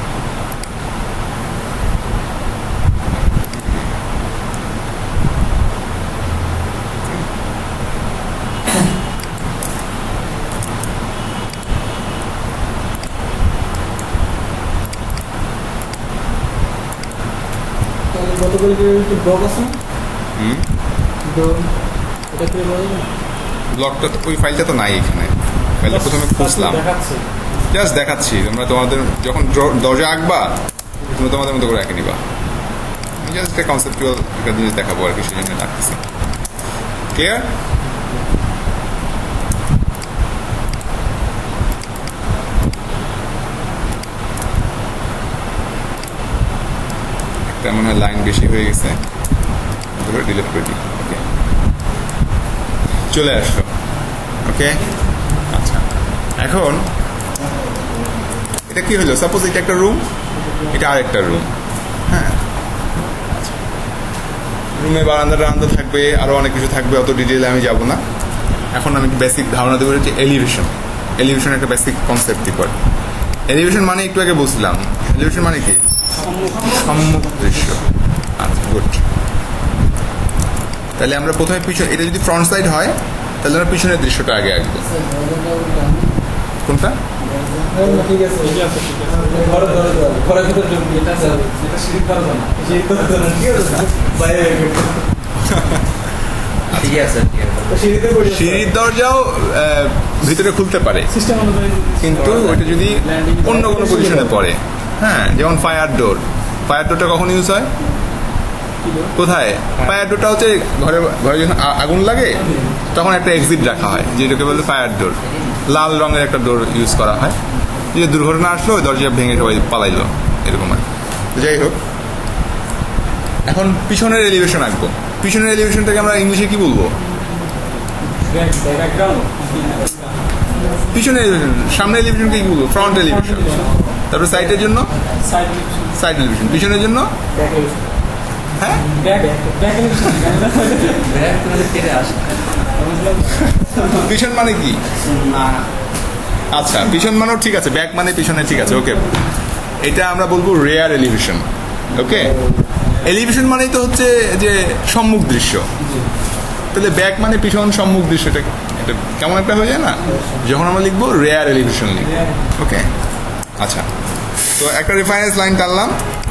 গতকাল ব্লগ আছে না? তো এটা কি বলে?
ব্লগটা ওই ফাইলটা তো নাই এখানে, ফাইলটা প্রথমে খুঁজলাম,
দেখাচ্ছে।
জাস্ট দেখাচ্ছি। তোমরা তোমাদের যখন দরজা আঁকবা তোমরা তোমাদের মতো করে আঁকে নিবা। জাস্ট একটা কনসেপ্টুয়াল একটা জিনিস দেখাবো আর কি, সেই জন্য রাখতেছি। ক্লিয়ার? একটা মনে হয় লাইন বেশি হয়ে গেছে, ডিলিট করে দিই। ওকে, চলে আসো। ওকে। ওকে, আচ্ছা এখন এটা কি হলো, সাপোজ এটা একটা রুম, এটা আরেকটা রুম, হ্যাঁ রুমে বারান্দা থাকবে, আরও অনেক কিছু থাকবে, অত ডিটেলে আমি যাব না। এখন আমি বেসিক ধারণা দেবো হচ্ছে এলিভেশন। এলিভেশন একটা বেসিক কনসেপ্ট দিই। এলিভেশন মানে একটু আগে বুঝলাম, এলিভেশন মানে কি, সম্মুখ দৃশ্য। আচ্ছা গুড। তাহলে আমরা প্রথমে পিছনে, এটা যদি ফ্রন্ট সাইড হয় তাহলে আমরা পিছনের দৃশ্যটা আগে আঁকবো। কোনটা?
ঠিক আছে,
ঠিক আছে, ঠিক আছে।
ঘরের ভিতরে ঢুকবি।
এটা সিঁড়ির দরজা না।
ঠিক আছে, বাইরে
ঠিক আছে, ঠিক আছে।
তো সিঁড়িতে পড়ে
সিঁড়ির দরজাও ভিতরে খুলতে পারে,
সিস্টেম অনুযায়ী
কিন্তু ওইটা যদি অন্য কোনো পজিশনে পড়ে, হ্যাঁ যেমন ফায়ার ডোর। ফায়ার ডোরটা কখন ইউজ হয়, কোথায়? ফায়ার ডোরটা হচ্ছে ঘরে ঘরে যখন আগুন লাগে তখন একটা এক্সিট রাখা হয়, যেটাকে বলে ফায়ার ডোর। লাল রঙের একটা ডোর ইউজ করা হয়, যে দুর্ঘটনা আসলো দরজা ভেঙে সবাই পালাইলো, এরকম আর কি। যাই হোক, এখন পিছনের এলিভেশন আঁকবো। পিছনের এলিভেশনটাকে আমরা ইংলিশে কি বলবো?
ব্যাকগ্রাউন্ড
পিছনের এলিভেশন। সামনের এলিভেশনকে কি বলবো? Front elevation. তারপরে সাইডের জন্য
সাইড
সাইড এলিভেশন। পিছনের জন্য হ্যাঁ
ব্যাক
ব্যাক করে ফিরে আসে।
পিছন মানে কি?
না,
আচ্ছা পিছন মানেও ঠিক আছে, ব্যাক মানে পিছনে, ঠিক আছে ওকে। এটা আমরা বলবো রেয়ার এলিভেশন। ওকে, এলিভেশন মানেই তো হচ্ছে যে সম্মুখ দৃশ্য। তাহলে ব্যাক মানে পিছন, সম্মুখ দৃশ্যটা এটা কেমন একটা হয়ে যায় না, যখন আমরা লিখবো রেয়ার এলিভেশন লিখবো। ওকে, আচ্ছা তো একটা রেফারেন্স লাইন টানলাম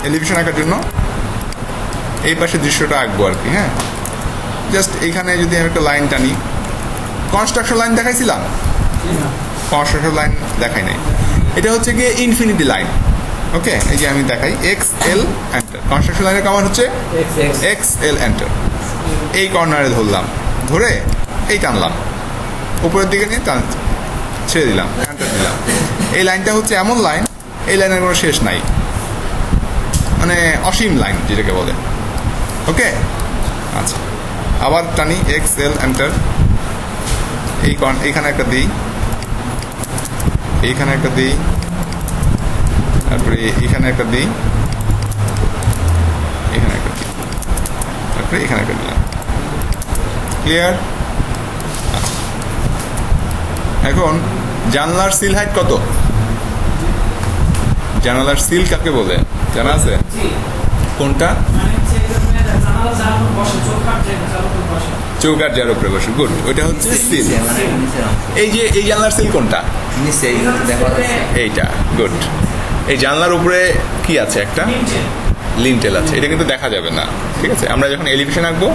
এলিভেশন আঁকার জন্য। এই পাশে দৃশ্যটা আঁকবো আর কি। হ্যাঁ, জাস্ট এইখানে যদি আমি একটা লাইন টানি, কনস্ট্রাকশন লাইন দেখাইছিলাম, কনস্ট্রাকশন লাইন দেখাই নাই। এটা হচ্ছে গিয়ে ইনফিনিটি লাইন। ওকে, এই যে আমি দেখাই এক্স এল এন্টার। কনস্ট্রাকশন লাইনের কামান হচ্ছে এক্স এল এন্টার। এই কর্নারে ধরলাম, ধরে এই টানলাম, উপরের দিকে নিয়ে টান, ছেড়ে দিলাম, এন্টার দিলাম। এই লাইনটা হচ্ছে এমন লাইন, এই লাইনের কোনো শেষ নাই, মানে অসীম লাইন যেটাকে বলে। ওকে, আচ্ছা আবার টানি এক্স এল এন্টার। এইখানে একটা দিই, এইখানে একটা দিই, তারপরে এখানে একটা দিই, এখানে একটা দিই, তারপরে এখানে একটা দিলাম। ক্লিয়ার? এখন জানলার সিল হাইট কত? জানালার সিল কাকে বলে জানা আছে? কোনটা? চৌকাঠ যার উপরে বসে। গুড, ওইটা হচ্ছে সিল।
মানে নিচে অংশ।
এই যে এই জানলার সিল কোনটা?
নিচে এই দেখা যাচ্ছে।
এইটা। গুড। এই জানলার উপরে কি আছে? একটা লিন্টেল আছে। এটা কিন্তু দেখা যাবে না, ঠিক আছে? আমরা যখন এলিভেশন আঁকবো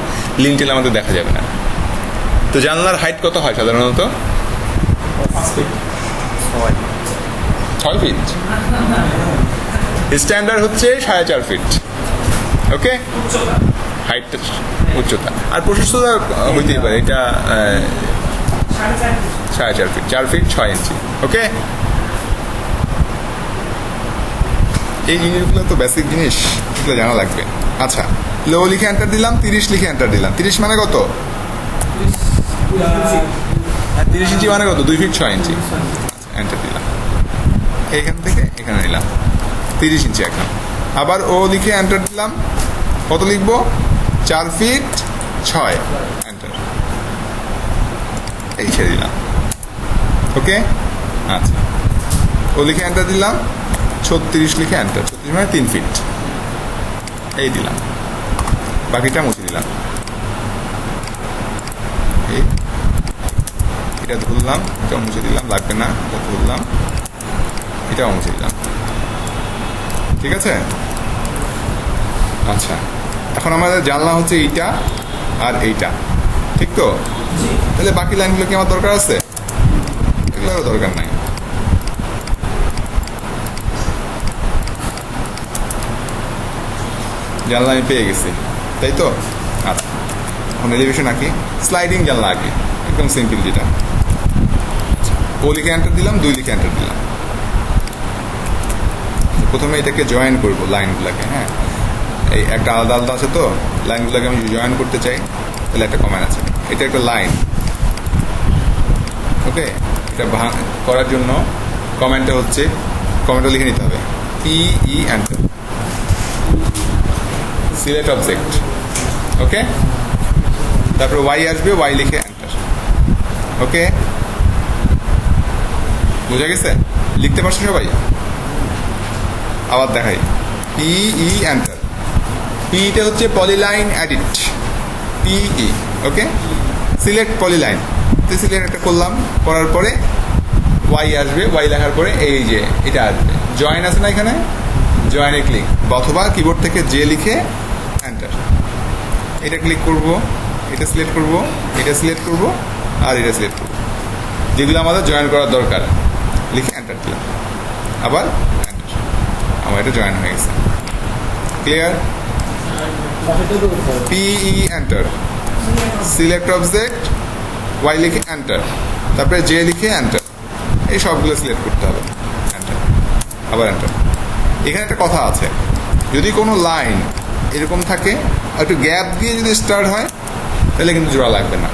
লিন্টেল আমাদের দেখা যাবে না। তো জানলার হাইট কত হয় সাধারণত? 6 ফিট। স্ট্যান্ডার্ড হচ্ছে 4.5 ফিট। ওকে, হাইটটা, উচ্চতা আর প্রশস্ততা হইতেই পারে। এটা 4.5 ফিট, 4 ফিট 6 ইঞ্চি। ওকে, এই জিনিসগুলো তো বেসিক জিনিস, এগুলো জানা লাগবে। আচ্ছা, লো লিখে এন্টার দিলাম, 30 লিখে এন্টার দিলাম। 30 মানে কত? 30 ইঞ্চি মানে কত? 2 ফিট 6 ইঞ্চি। এন্টার দিলাম, এইখান থেকে এখানে নিলাম 30 ইঞ্চি। এখন আবার ও লিখে এন্টার দিলাম, কত লিখবো? 4 ফিট 6 এন্টার, এই ছেড়ে দিলাম। ওকে, আচ্ছা ও লিখে এন্টার দিলাম, 36 লিখে এন্টার। 36 মানে 3 ফিট, এই দিলাম, বাকিটা মুছে দিলাম। এই এটা ধরলাম, এটাও মুছে দিলাম, লাগবে না। এটা ধরলাম, এটাও মুছে দিলাম। ঠিক আছে? আচ্ছা, এখন আমাদের জানলা হচ্ছে এইটা আর এইটা, ঠিক তো? তাহলে বাকি লাইনগুলো কি আমার দরকার আছে? এগুলোরও দরকার নাই। জানলা আমি পেয়ে গেছি, তাই তো? আচ্ছা, এখন এলিভেশন আঁকি, স্লাইডিং জানলা আঁকি, একদম সিম্পল যেটা। ও লিখে এন্টার দিলাম, 2 লিখে এন্টার দিলাম। প্রথমে এটাকে জয়েন করবো লাইনগুলোকে। হ্যাঁ, এই একটা আলাদা আলাদা আছে তো, লাইনগুলোকে আমি জয়েন করতে চাই, তাহলে একটা কমান্ড আছে, এটা একটা লাইন। ওকে, এটা করার জন্য কমেন্টটা হচ্ছে, কমেন্টটা লিখে নিতে হবে PE এন্টার, সিলেক্ট অবজেক্ট, ওকে। তারপরে ওয়াই আসবে, ওয়াই লিখে এন্টার, ওকে। বোঝা গেছে? লিখতে পারছো সবাই? আবার দেখাই, PE এন্টার। পিটা হচ্ছে পলিলাইন এডিট, PE, ওকে। সিলেক্ট পলিলাইন, তো সিলেক্ট একটা করলাম, করার পরে ওয়াই আসবে, ওয়াই লেখার পরে এই যে এটা আসবে, জয়েন আছে না এখানে, জয়েনে ক্লিক, অথবা কিবোর্ড থেকে জে লিখে এন্টার। এটা ক্লিক করব, এটা সিলেক্ট করব, এটা সিলেক্ট করব, আর এটা সিলেক্ট করব, যেগুলো আমাদের জয়েন করার দরকার, লিখে এন্টার দিলাম, আবার এন্টার, আমার এটা জয়েন হয়ে গেছে। ক্লিয়ার?
বাসাটা তো করতে হবে।
PE enter, select object, Y লিখে এন্টার, তারপরে জে লিখে এন্টার, এই সবগুলো সিলেক্ট করতে হবে, এন্টার, আবার এন্টার। এখানে একটা কথা আছে, যদি কোনো লাইন এরকম থাকে আর একটু গ্যাপ দিয়ে যদি স্টার্ট হয় তাহলে কিন্তু জোড়া লাগবে না,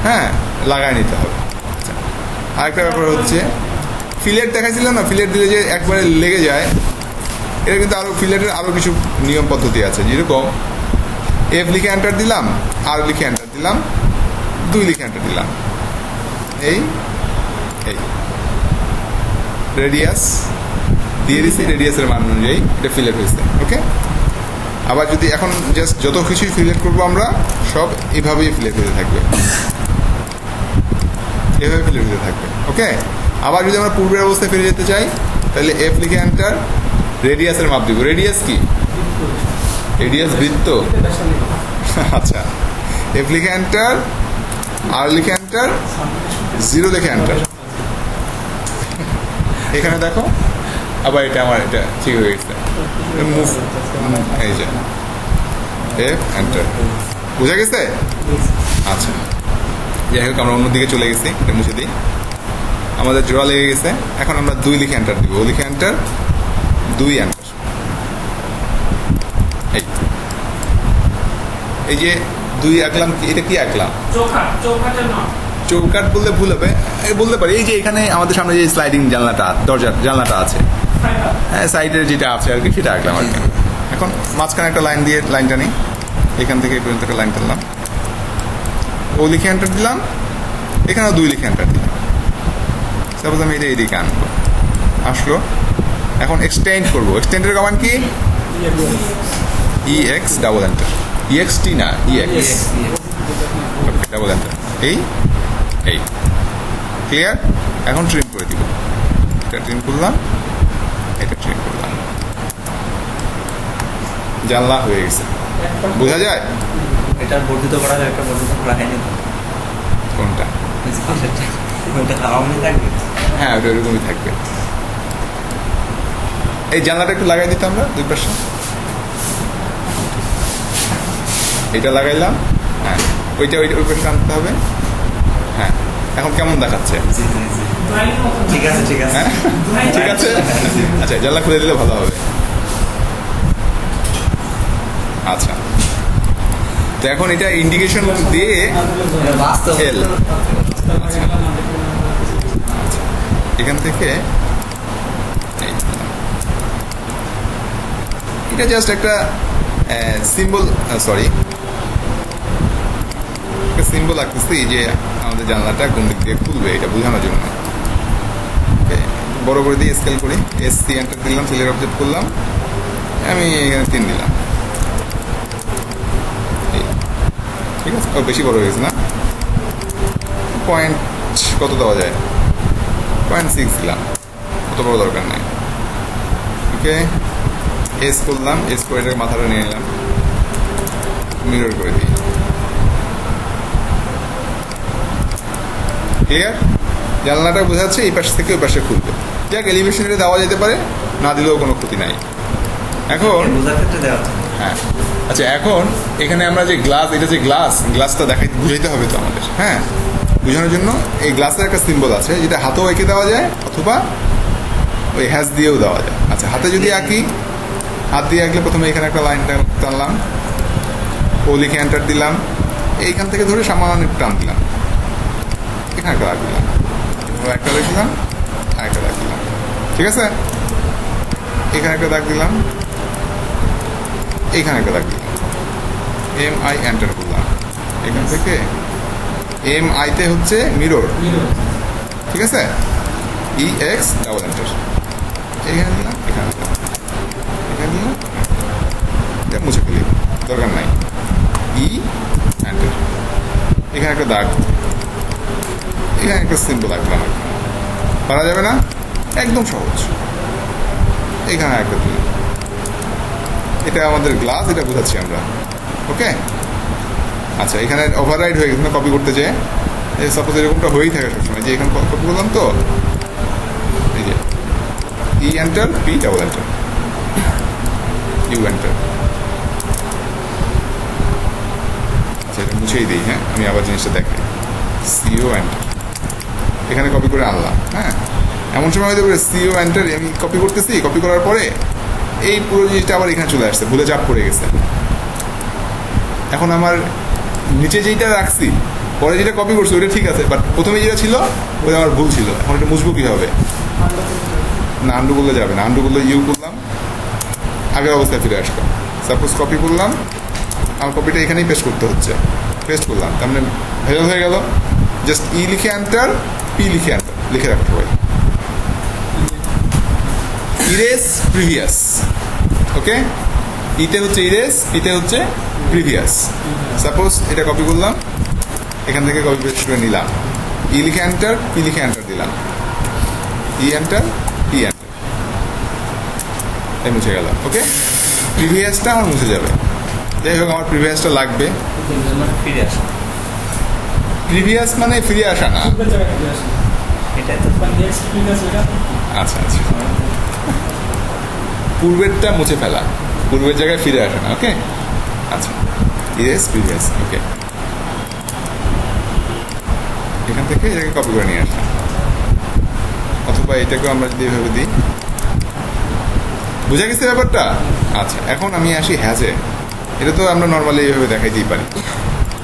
হ্যাঁ, লাগাই নিতে হবে। আচ্ছা, আরেকটা ব্যাপার হচ্ছে ফিলেট দেখাইছিলাম না, ফিলেট দিলে যে একবারে লেগে যায়, এটা কিন্তু আরও ফিলেটের আরও কিছু নিয়ম পদ্ধতি আছে, যেরকম F লিখে এন্টার দিলাম, আর লিখে এন্টার দিলাম, 2 লিখে এন্টার দিলাম, এই এই রেডিয়াস দিয়ে দিচ্ছি, রেডিয়াসের মান অনুযায়ী এটা ফিলেট হয়েছে, ওকে। আবার যদি এখন জাস্ট যত কিছুই ফিলেট করবো আমরা সব এইভাবেই ফিলেট হতে থাকবে, এভাবে ফিলেট হতে থাকবে, ওকে। আবার যদি আমরা পূর্বের অবস্থায় ফিরে যেতে চাই তাহলে F লিখে এন্টার, রেডিয়াসের মাপ দিব, রেডিয়াস কি, রেডিয়াস বৃত্ত, আচ্ছা, F লিখে এন্টার, আর লিখে এন্টার, 0 লিখে এন্টার, এখানে দেখো আবার এটা আমার এটা ঠিক হয়ে গেছে, মুভ, এই যে F এন্টার, বুঝা গেছে? আচ্ছা, যাই হোক আমরা অন্যদিকে চলে গেছি, এটা মুছে দিই, আমাদের জোড়া লেগে গেছে, এখন আমরা 2 লিখে এন্টার দিব, ও লিখে এন্টার, 2 এন্টার, এই যে 2 আঁকলাম, এটা কি আঁকলাম, চৌকাট বললে ভুল হবে, বলতে পারি এই যে এখানে আমাদের সামনে যে স্লাইডিং জানলাটা, দরজার জানলাটা আছে, হ্যাঁ, সাইডের যেটা আছে আর কি, সেটা আঁকলাম আর কি। এখন মাঝখানে একটা লাইন দিয়ে লাইনটা নিই, এখান থেকে এই পর্যন্ত একটা লাইন টানলাম, ও লিখে এন্টার দিলাম, এখানেও 2 লিখে এন্টার দিলাম, সাপোজ আমি এটা এইদিকে আনবো, আসলো, এখন এক্সটেন্ড করবো, এক্সটেন্ডের কমান্ড কি, EX ডাবল এন্টার, EXT না, EX, ওকে, ডাবল এন্টার, এই এই, ক্লিয়ার? এখন ট্রিম করে দিব, এটা ট্রিম করলাম, এটা ট্রিম করলাম, জানলা হয়ে গেছে, বোঝা যায়?
এটা বর্ধিত করা যায়, একটা বর্ধিত করা হয়নি তো।
কোনটা?
ওইটা কালামই থাকবে।
হ্যাঁ, ওটা ওইরকমই থাকবে। এই জানলাটা একটু লাগাই দিতাম আমরা 2 পাশে, এটা লাগাইলাম, হ্যাঁ, ওইটা ওই পাশে আনতে হবে, হ্যাঁ। এখন কেমন দেখাচ্ছে?
জি জি জি, ঠিক আছে ঠিক আছে,
হ্যাঁ, ঠিক আছে, আচ্ছা, জানলা খুলে দিলে ভালো হবে। আচ্ছা, তো এখন এটা ইন্ডিকেশন দিয়ে
বাস্তব
এল, এখান থেকে এটা জাস্ট একটা সিম্বল, সরি, একটা সিম্বল আঁকতেছি যে আমাদের জানলাটা কোন দিক দিয়ে খুলবে, এটা বোঝানোর জন্য। বড় করে দিয়ে স্কেল করি, SC এন্টার দিলাম, সিলেক্ট অবজেক্ট করলাম, আমি এখানে 3 দিলাম, ঠিক আছে, বেশি বড় হয়ে গেছে না, পয়েন্ট কত দেওয়া যায়, 0.6 দিলাম, কত বড় দরকার নেই, ওকে। S করলাম, S করে এটাকে মাথাটা নিয়ে নিলাম, মিরর করে দিই, ক্লিয়ার? জানলাটা বোঝাচ্ছে এই পাশ থেকে ওই পাশে খুলবে, যাক এলিভেশনে দেওয়া যেতে পারে, না দিলেও কোনো ক্ষতি নাই। এখন
বোঝার ক্ষেত্রে দেওয়া যায়।
হ্যাঁ, আচ্ছা, এখন এখানে আমরা যে গ্লাস, এটা যে গ্লাসটা দেখাই বুঝাইতে হবে তো আমাদের, হ্যাঁ, বোঝানোর জন্য এই গ্লাসের একটা সিম্বল আছে, যেটা হাতেও এঁকে দেওয়া যায় অথবা ওই হ্যাশ দিয়েও দেওয়া যায়। আচ্ছা, হাতে যদি আঁকি, হাত দিয়ে আঁকলে প্রথমে এখানে একটা লাইন টানলাম, ও লিখে এন্টার দিলাম, এইখান থেকে ধরে সামান্য টান দিলাম, এখানে একটা দাগ দিলাম, এভাবে একটা দাগ দিলাম, আরেকটা দাগ দিলাম, ঠিক আছে? এখানে একটা দাগ দিলাম, এইখানে একটা দাগ দিলাম, এম আই এন্টার করলাম। এখান থেকে এম আইতে হচ্ছে মিরর, ঠিক আছে? ই এক্স ডাবল এন্টার, এখানে দিলাম, এখানে দিলাম, এখানে দিলাম, এটা মুছে ফেলি, দরকার নাই। ই এন্টার, এখানে একটা দাগ, এখানে একটা সিম্বল আঁকলাম। পারা যাবে না? একদম সহজ। এখানে একটা দিলাম, এটা আমাদের গ্লাস, এটা বোঝাচ্ছি আমরা, ওকে? আচ্ছা, এখানে ওভাররাইড হয়ে গেছে, কপি করতে যেয়ে সাপোজ এরকমটা হয়েই থাকে সবসময়, যে এখানে কপি করলাম তো, এই যে E enter, P double enter, U enter. আচ্ছা, এটা মুছেই দিই, হ্যাঁ? আমি আবার জিনিসটা দেখাই, সিও এন্টার, এখানে কপি করে আনলাম, হ্যাঁ? এমন সময় হয়তো সিও এন্টার আমি কপি করতেছি, কপি করার পরে এই পুরো জিনিসটা আবার এখানে চলে আসছে, ভুলে চাপ পড়ে গেছে। এখন আমার নিচে যেইটা রাখছি, পরে যেটা কপি করছি ওইটা ঠিক আছে, বাট প্রথমে যেটা ছিল ওইটা আমার ভুল ছিল। এখন এটা মুছবো কীভাবে? না, আন্ডু করলে যাবে না। আন্ডু করলে ইউ করলাম, আগের অবস্থায় ফিরে আসলো। সাপোজ কপি করলাম, আমার কপিটা এখানেই পেস্ট করতে হচ্ছে, পেস্ট করলাম, তার মানে ভেজাল হয়ে গেল। জাস্ট ই লিখে এন্টার, পি লিখে এন্টার লিখে রাখতে হবে। ইরেজ প্রিভিয়াস, ওকে? ইতে হচ্ছে ইরেজ, পিতে হচ্ছে প্রিভিয়াস। সাপোজ এটা কপি করলাম, এখান থেকে কপি পেস্ট করে নিলাম, ই লিখে এন্টার, পি লিখে এন্টার দিলাম, ই এন্টার, পি এন্টার, এই মুছে গেল, ওকে? প্রিভিয়াসটা আমার মুছে যাবে। যাই হোক, আমার প্রিভিয়াসটা লাগবে।
ফিরে আসা,
প্রিভিয়াস মানে ফিরে আসা না।
পূর্বের জায়গায় ফিরে আসে।
এটাই তো।
নেক্সট প্রিভিয়াস এটা
আচ্ছা আচ্ছা, পূর্বেরটা মুছে ফেলা, পূর্বের জায়গায় ফিরে আসা না, ওকে? আচ্ছা, ইয়েস প্রিভিয়াস, ওকে? এখান থেকে এটাকে কপি করে নিয়ে আসলাম, অথবা এটাকেও আমরা যদি এভাবে দিই, বুঝা গেছে ব্যাপারটা? আচ্ছা, এখন আমি আসি হ্যাজে। এটা তো আমরা নর্মালি এইভাবে দেখাইতেই পারি।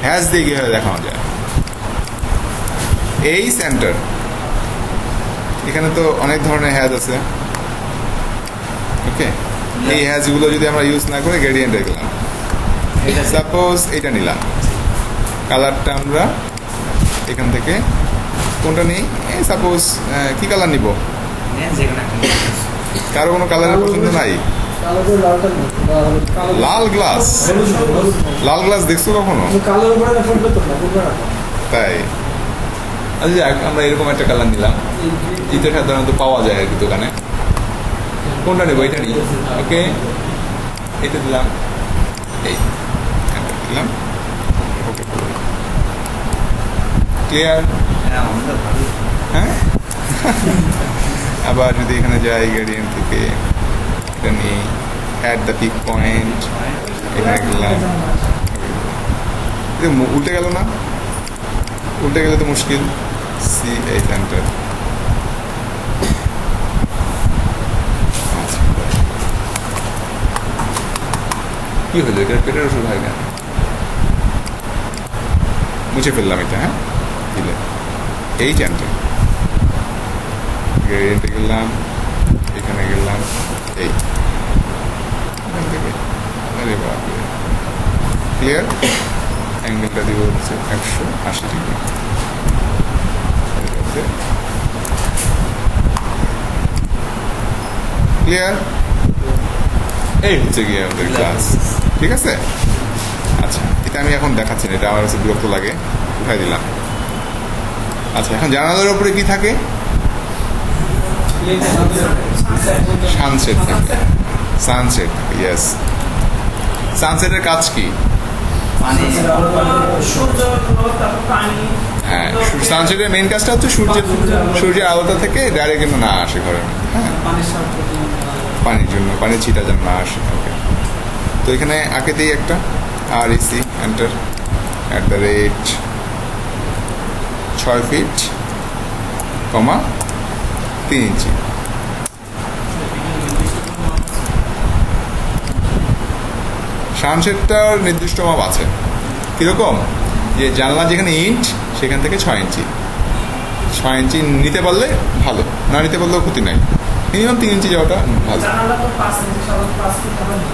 হ্যাজ দিয়ে কীভাবে দেখানো যায়? এই সেন্টার, এখানে তো অনেক ধরনের হ্যাজ আছে, ওকে? এই হ্যাজগুলো যদি আমরা ইউজ না করে গ্রেডিয়েন্ট রেখলাম,
এটা
সাপোজ এটা নিলাম, কালারটা আমরা এখান থেকে কোনটা নিই? সাপোজ কি কালার নিব?
যেখানে একটা
কারো কোনো কালারের পছন্দ নাই?
কালো করে লালটা নেই, বা হলুদ। কালো
লাল গ্লাস,
হলুদ, হলুদ।
লাল গ্লাস দেখছো কখনো?
তুমি কালোর উপরে রেফার করতো না, পূর্বে রাখো।
তাই? আচ্ছা যাক, আমরা এরকম একটা কালার নিলাম, এটা সাধারণত পাওয়া যায় আর কি দোকানে। কোনটা নেবো? এটা নিই, ওকে? এটা দিলাম, এই এটা দিলাম, ওকে, ক্লিয়ার?
হ্যাঁ, আমাদের ভালো।
হ্যাঁ। আবার যদি এখানে যাই, গ্রেডিয়েন্ট থেকে এটা নিই, অ্যাট দ্য পিক পয়েন্ট, এখানে গেলাম, এটা উল্টে গেল না? উল্টে গেলে তো মুশকিল। সি এই সেন্টার, কি হলো? এটা পেটের ওষুধ হয় না? মুছে ফেললাম এটা, হ্যাঁ? দিলে এই সেন্টার, গ্রেডিয়েন্টে গেলাম, এখানে গেলাম, এই এখান থেকে, আরে বাপরে, ক্লিয়ার? অ্যাঙ্গেলটা দিব হচ্ছে 180 ডিগ্রি, ক্লিয়ার? এই হচ্ছে গিয়ে আমাদের ক্লাস, ঠিক আছে? আচ্ছা, এটা আমি এখন দেখাচ্ছি না, এটা আমার কাছে বিরক্ত লাগে, উঠাই দিলাম। আচ্ছা, এখন জানালার উপরে কি থাকে? সানসেট থাকে, সানসেট থাকে, ইয়েস। সানসেটের কাজ কি?
মানে
সূর্য, তারপর পানি,
হ্যাঁ, সানসেটের মেইন কাজটা হচ্ছে সূর্যের আলোটা থেকে ডাইরেক্ট যেন না আসে ঘরের মধ্যে, হ্যাঁ?
পানির সাথে
পানির জন্য, পানির ছিটা যেন না আসে, ওকে? তো এখানে আঁকে দিই একটা REC এন্টার, @ 6 ফিট, 3 ইঞ্চি। সানসেটটার নির্দিষ্ট মাপ আছে, কিরকম? যে জানলা যেখানে ইঞ্চ, সেখান থেকে 6 ইঞ্চি, 6 ইঞ্চি নিতে পারলে ভালো, না নিতে পারলেও ক্ষতি নাই। মিনিমাম 3 ইঞ্চি যাওয়াটা ভালো।
জানালা তো 5 ইঞ্চি, সবাই 5 ফিট হবে না।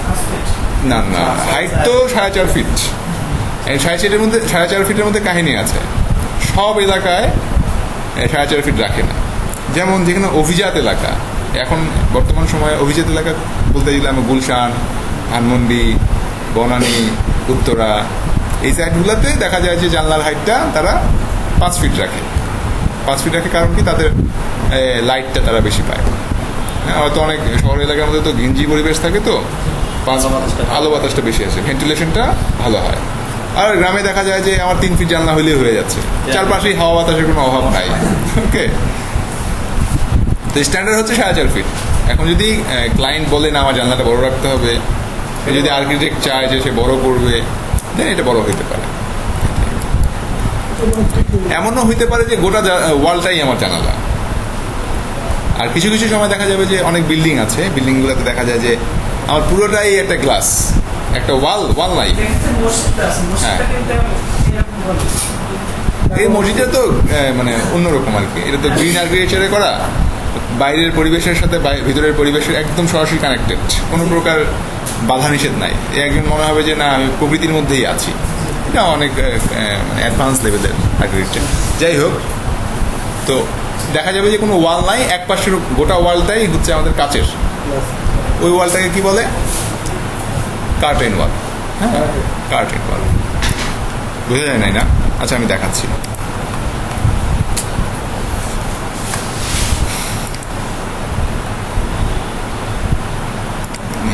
5 ফিট।
না না, হাইট তো 4.5 ফিট। এই 4.5 ফিটের মধ্যে কাহিনী আছে। সব এলাকায় 4.5 ফিট রাখে না। যেমন যেখানে অভিজাত এলাকা, এখন বর্তমান সময়ে অভিজাত এলাকা বলতে গেলে আমি গুলশান, ধানমন্ডি, বনানী, উত্তরা, এই সাইডগুলোতে দেখা যায় যে জানলার হাইটটা তারা 5 ফিট রাখে। 5 ফিট রাখে কারণ কি, তাদের লাইটটা তারা বেশি পায়। হ্যাঁ, হয়তো অনেক শহর এলাকার মধ্যে তো ঘিঞ্জি পরিবেশ থাকে, তো আলো বাতাসটা বেশি আসে, ভেন্টিলেশনটা ভালো হয়। আর গ্রামে দেখা যায় যে আমার 3 ফিট জানলা হলেই হয়ে যাচ্ছে, চারপাশেই হাওয়া বাতাসের কোনো অভাব নাই। ওকে, তো স্ট্যান্ডার্ড হচ্ছে 4.5 ফিট। এখন যদি ক্লায়েন্ট বলে না আমার জানলাটা বড় রাখতে হবে, যদি আর্কিটেক্ট চায় যে সে বড় করবে, দেন এটা বড় হইতে পারে। এমনও হইতে পারে যে গোটা ওয়ালটাই আমার জানালা। আর কিছু কিছু সময় দেখা যাবে যে অনেক বিল্ডিং আছে, বিল্ডিংগুলোতে দেখা যায় যে আমার পুরোটাই একটা গ্লাস, একটা ওয়াল নাই।
দেখতে মসজিদ আছে, মসজিদটা কিন্তু এরকম বলে।
এই মসজিদটা তো মানে অন্যরকম আর কি, এটা তো গ্রিন আর্কিটেকচারে করা, বাইরের পরিবেশের সাথে ভিতরের পরিবেশের একদম সরাসরি কানেক্টেড, কোনো প্রকার বাধা নিষেধ নাই। একজন মনে হবে যে না আমি প্রকৃতির মধ্যেই আছি। এটা অনেক অ্যাডভান্স লেভেলের আর্কিটেকচার। যাই হোক, তো দেখা যাবে যে কোনো ওয়াল নাই, এক পাশের গোটা ওয়ালটাই হচ্ছে আমাদের কাচের। ওই ওয়ালটাকে কি বলে? কার্টেন ওয়াল। হ্যাঁ, কার্টেন ওয়াল। বোঝা যায় নাই না? আচ্ছা, আমি দেখাচ্ছি।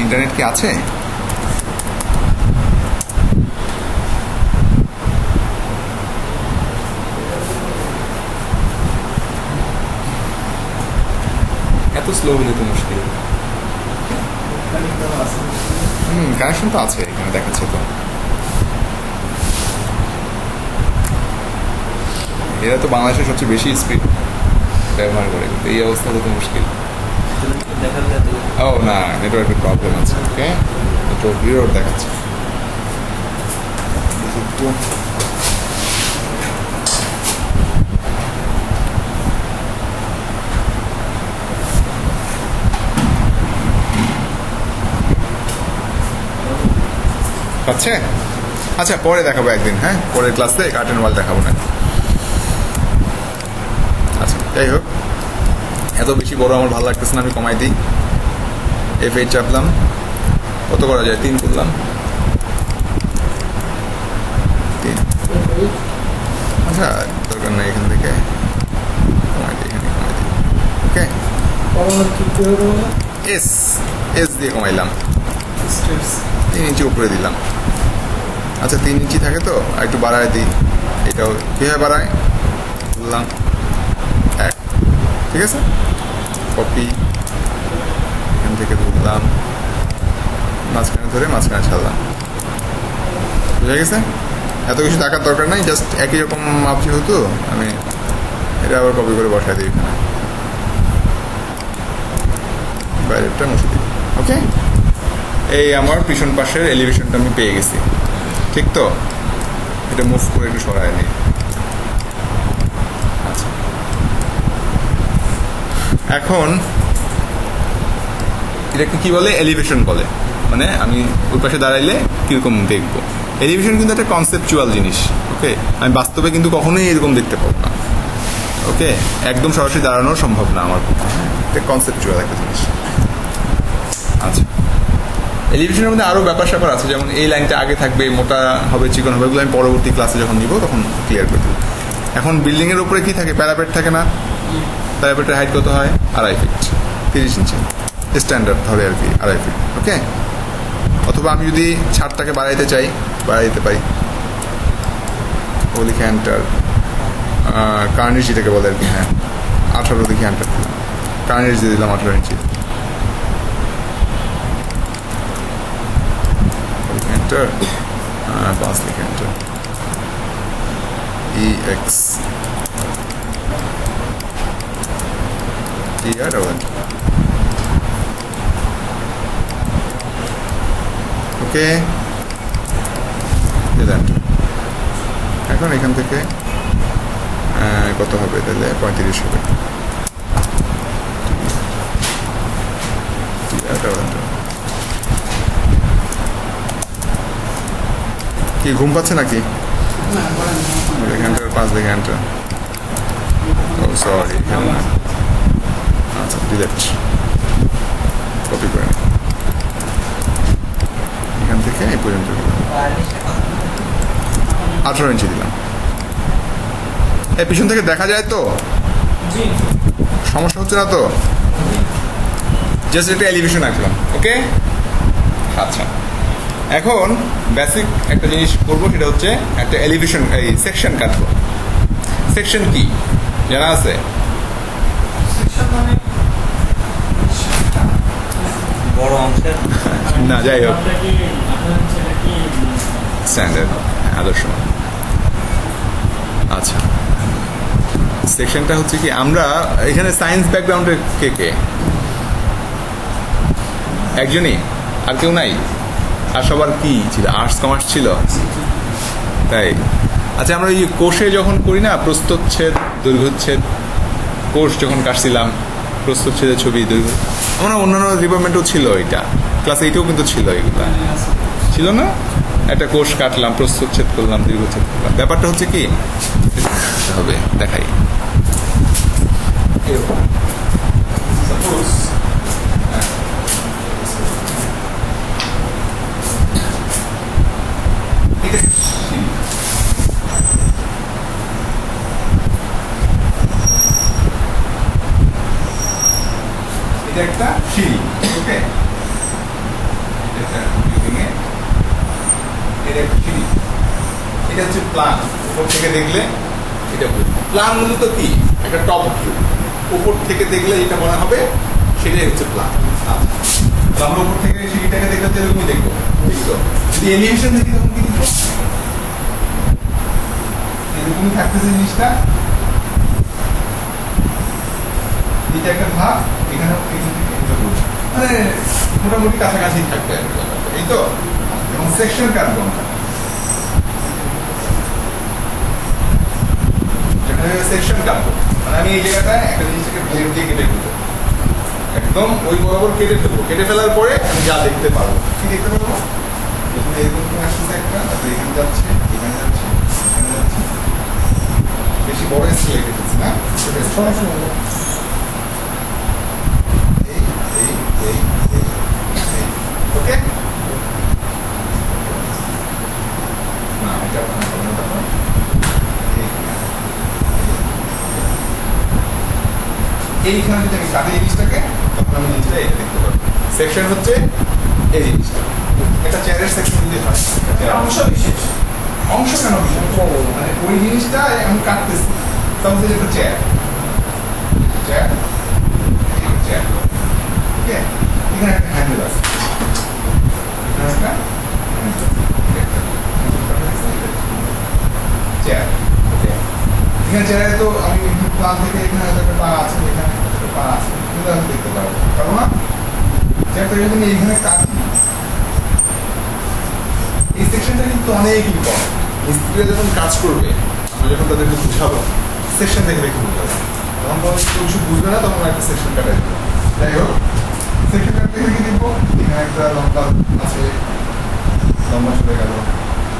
ইন্টারনেট কি আছে? এত স্লো হলে তো মুশকিল। কানেকশন তো আছে, এখানে দেখাচ্ছে তো। এরা তো বাংলাদেশের সবচেয়ে বেশি স্পিড ব্যবহার করে, কিন্তু এই অবস্থাতে তো মুশকিল। ও না, নেটওয়ার্কের প্রবলেম আছে। ওকে, নেটওয়ার্ক এরর দেখাচ্ছে। পাচ্ছে? আচ্ছা, পরে দেখাবো একদিন। হ্যাঁ, পরের ক্লাসে কার্টেন ওয়াল দেখাবো না। আচ্ছা, যাই হোক, এত বেশি বড় আমার ভালো লাগতেছে না, আমি কমাই দিই। F8 চাপলাম, কত করা যায়? 3 করলাম, 3। আচ্ছা, দরকার নাই, এখান থেকে কমাই দিই, এখানে কমাই দিই। ওকে,
কমানোর কি করে বলো?
এস দিয়ে কমাইলাম,
স্টেপস
3 ইঞ্চি উপরে দিলাম। আচ্ছা, 3 ইঞ্চি থাকে তো, আর একটু বাড়ায় দিই। এটাও কীভাবে বাড়ায় বললাম, 1। ঠিক আছে, কপি, এখান থেকে ধরলাম, মাঝখানে ধরে মাঝখানে ছাড়লাম। বুঝা গেছে? এত কিছু টাকার দরকার নাই, জাস্ট একই রকম মাপ যেহেতু আমি এটা আবার কপি করে বসাই দিই এখানে, বাইরেরটা মুছে দিই। ওকে, এই আমার পিছন পাশের এলিভেশনটা আমি পেয়ে গেছি। ঠিক তো, এটা মুভ করে একটু সরায় নিই। আচ্ছা, এখন এটাকে কি বলে? এলিভেশন বলে। মানে আমি ওই পাশে দাঁড়াইলে কিরকম দেখবো। এলিভেশন কিন্তু একটা কনসেপচুয়াল জিনিস। ওকে, আমি বাস্তবে কিন্তু কখনোই এরকম দেখতে পাবো না। ওকে, একদম সরাসরি দাঁড়ানো সম্ভব না আমার পক্ষে। এটা কনসেপচুয়াল একটা জিনিস। আচ্ছা, এলিভেশনের মধ্যে আরও ব্যাপার স্যাপার আছে, যেমন এই লাইনটা আগে থাকবে, মোটা হবে, চিকন হবে, এগুলো আমি পরবর্তী ক্লাসে যখন নিব তখন ক্লিয়ার করে দেবো। এখন বিল্ডিংয়ের উপরে কি থাকে? প্যারাপেট থাকে না? প্যারাপেটের হাইট কত হয়? 2.5 ফিট, 30 ইঞ্চি স্ট্যান্ডার্ড ধরে আর কি, 2.5 ফিট। ওকে, অথবা আমি যদি ছাদটাকে বাড়াইতে চাই, বাড়াই দিতে পারি। ও লিখে এন্টার, কার্নিশ যেটাকে বলে আর কি। হ্যাঁ, 18 লিখে এন্টার দিলাম, কার্নিশ দিয়ে দিলাম 18 ইঞ্চি। Enter, 5 লিখে enter, EX ওকে, দিলেন। এখন এখান থেকে কত হবে তাহলে 35 হবে। কি ঘুম পাচ্ছে নাকি? এখানটার 5 দেখে এন্টার। ও সরি, আচ্ছা ডিলেট, কপি করে নিই। এখান থেকে এই পর্যন্ত দিলাম, 18 ইঞ্চি দিলাম। এই পিছন থেকে দেখা যায় তো?
জি
সমস্যা হচ্ছে না তো? জাস্ট একটা এলিভেশন আঁকলাম, ওকে? আচ্ছা, এখন বেসিক একটা জিনিস করবো, সেটা হচ্ছে একটা এলিভেশন, এই সেকশন কাটবো। সেকশন কি জানা আছে?
সেকশন মানে
বড় অংশের
না, যাই হোক,
আপনার কি আপনার হচ্ছে এটা কি
স্ট্যান্ডার্ড আদর্শ। আচ্ছা, সেকশনটা হচ্ছে কি, আমরা এখানে সায়েন্স ব্যাকগ্রাউন্ডের কে কে? একজনই, আর কেউ নাই? আর সবার কি ছিল? আর্টস কমার্স ছিল, তাই? আচ্ছা, আমরা এই কোর্সে যখন করি না, প্রস্থচ্ছেদ দৈর্ঘ্যচ্ছেদ, কোর্স যখন কাটছিলাম, প্রস্থচ্ছেদের ছবি, দৈর্ঘ্য, আমরা অন্যান্য ডিপার্টমেন্টও ছিল, এটা ক্লাস 8-এও কিন্তু ছিল, এগুলা ছিল না? একটা কোর্স কাটলাম, প্রস্থচ্ছেদ করলাম, দীর্ঘচ্ছেদ করলাম। ব্যাপারটা হচ্ছে কি হবে, দেখাই। এটা একটা সিঁড়ি, ওকে? এটা একটা সিঁড়ি, এটা হচ্ছে প্ল্যান। উপর থেকে দেখলে এটা প্ল্যান মূলত কি, একটা টপ ভিউ। উপর থেকে দেখলে এটা মনে হবে, সেটাই হচ্ছে প্ল্যান। আমরা উপর থেকে সিঁড়িটাকে দেখলে তো এরকমই দেখবো, বুঝছো? যদি এলিভেশন দেখি তখন কি দেখবো, এরকমই থাকতেছে জিনিসটা। এটা একটা ভাগ, এখানে মানে মোটামুটি কাছাকাছি থাকবে আর কি, এই তো। এবং সেকশন কাটবো আমরা, সেকশন কাটবো মানে আমি এই জায়গাটায় একটা জিনিসটাকে ব্লেড দিয়ে কেটে ফেলবো, একদম ওই বরাবর কেটে ফেলবো। কেটে ফেলার পরে আমি যা দেখতে পারবো, কি দেখতে পারবো? এখানে এরকম আসছে একটা, তারপরে এখানে যাচ্ছে, এখানে যাচ্ছে, এখানে যাচ্ছে। বেশি বড় স্কেলে কেটেছি না,
সমস্যা নেই।
ওকে? না, এটা আপনার এইখানে যদি আমি কাটি জিনিসটাকে, তখন আমি জিনিসটা এটা দেখতে পারবো। সেকশন হচ্ছে এই জিনিসটা, এটা চেয়ারের সেকশন যদি হয়,
অংশ বিশেষ
অংশ কেন বিশেষ? মানে ওই জিনিসটা আমি কাটতেছি, তখন একটা চেয়ার, চেয়ার, চেয়ার, ওকে? এখানে একটা হ্যান্ডেল আছে, এখানে একটা চেয়ার, ওকে? এখানে চেয়ারে তো আমি প্ল্যান থেকে এখানে একটা পা আছে, এখানে একটা পা আছে, কিন্তু আমি দেখতে পারবো, পারবো না? চেয়ারটা যদি আমি এইখানে কাটি, এই সেকশনটা কিন্তু অনেক ইম্পর্টেন্ট। মিস্ত্রিরা যখন কাজ করবে, আমরা যখন তাদেরকে বুঝাবো, সেকশন দেখে দেখে বুঝাবো, তখন তো কেউ কিছু বুঝবে না, তখন একটা সেকশন কাটাই দেবো। যাই হোক, সেকশন কাটতে দেখে দেখবো, এখানে একটা লম্বা আছে, লম্বা চলে গেল,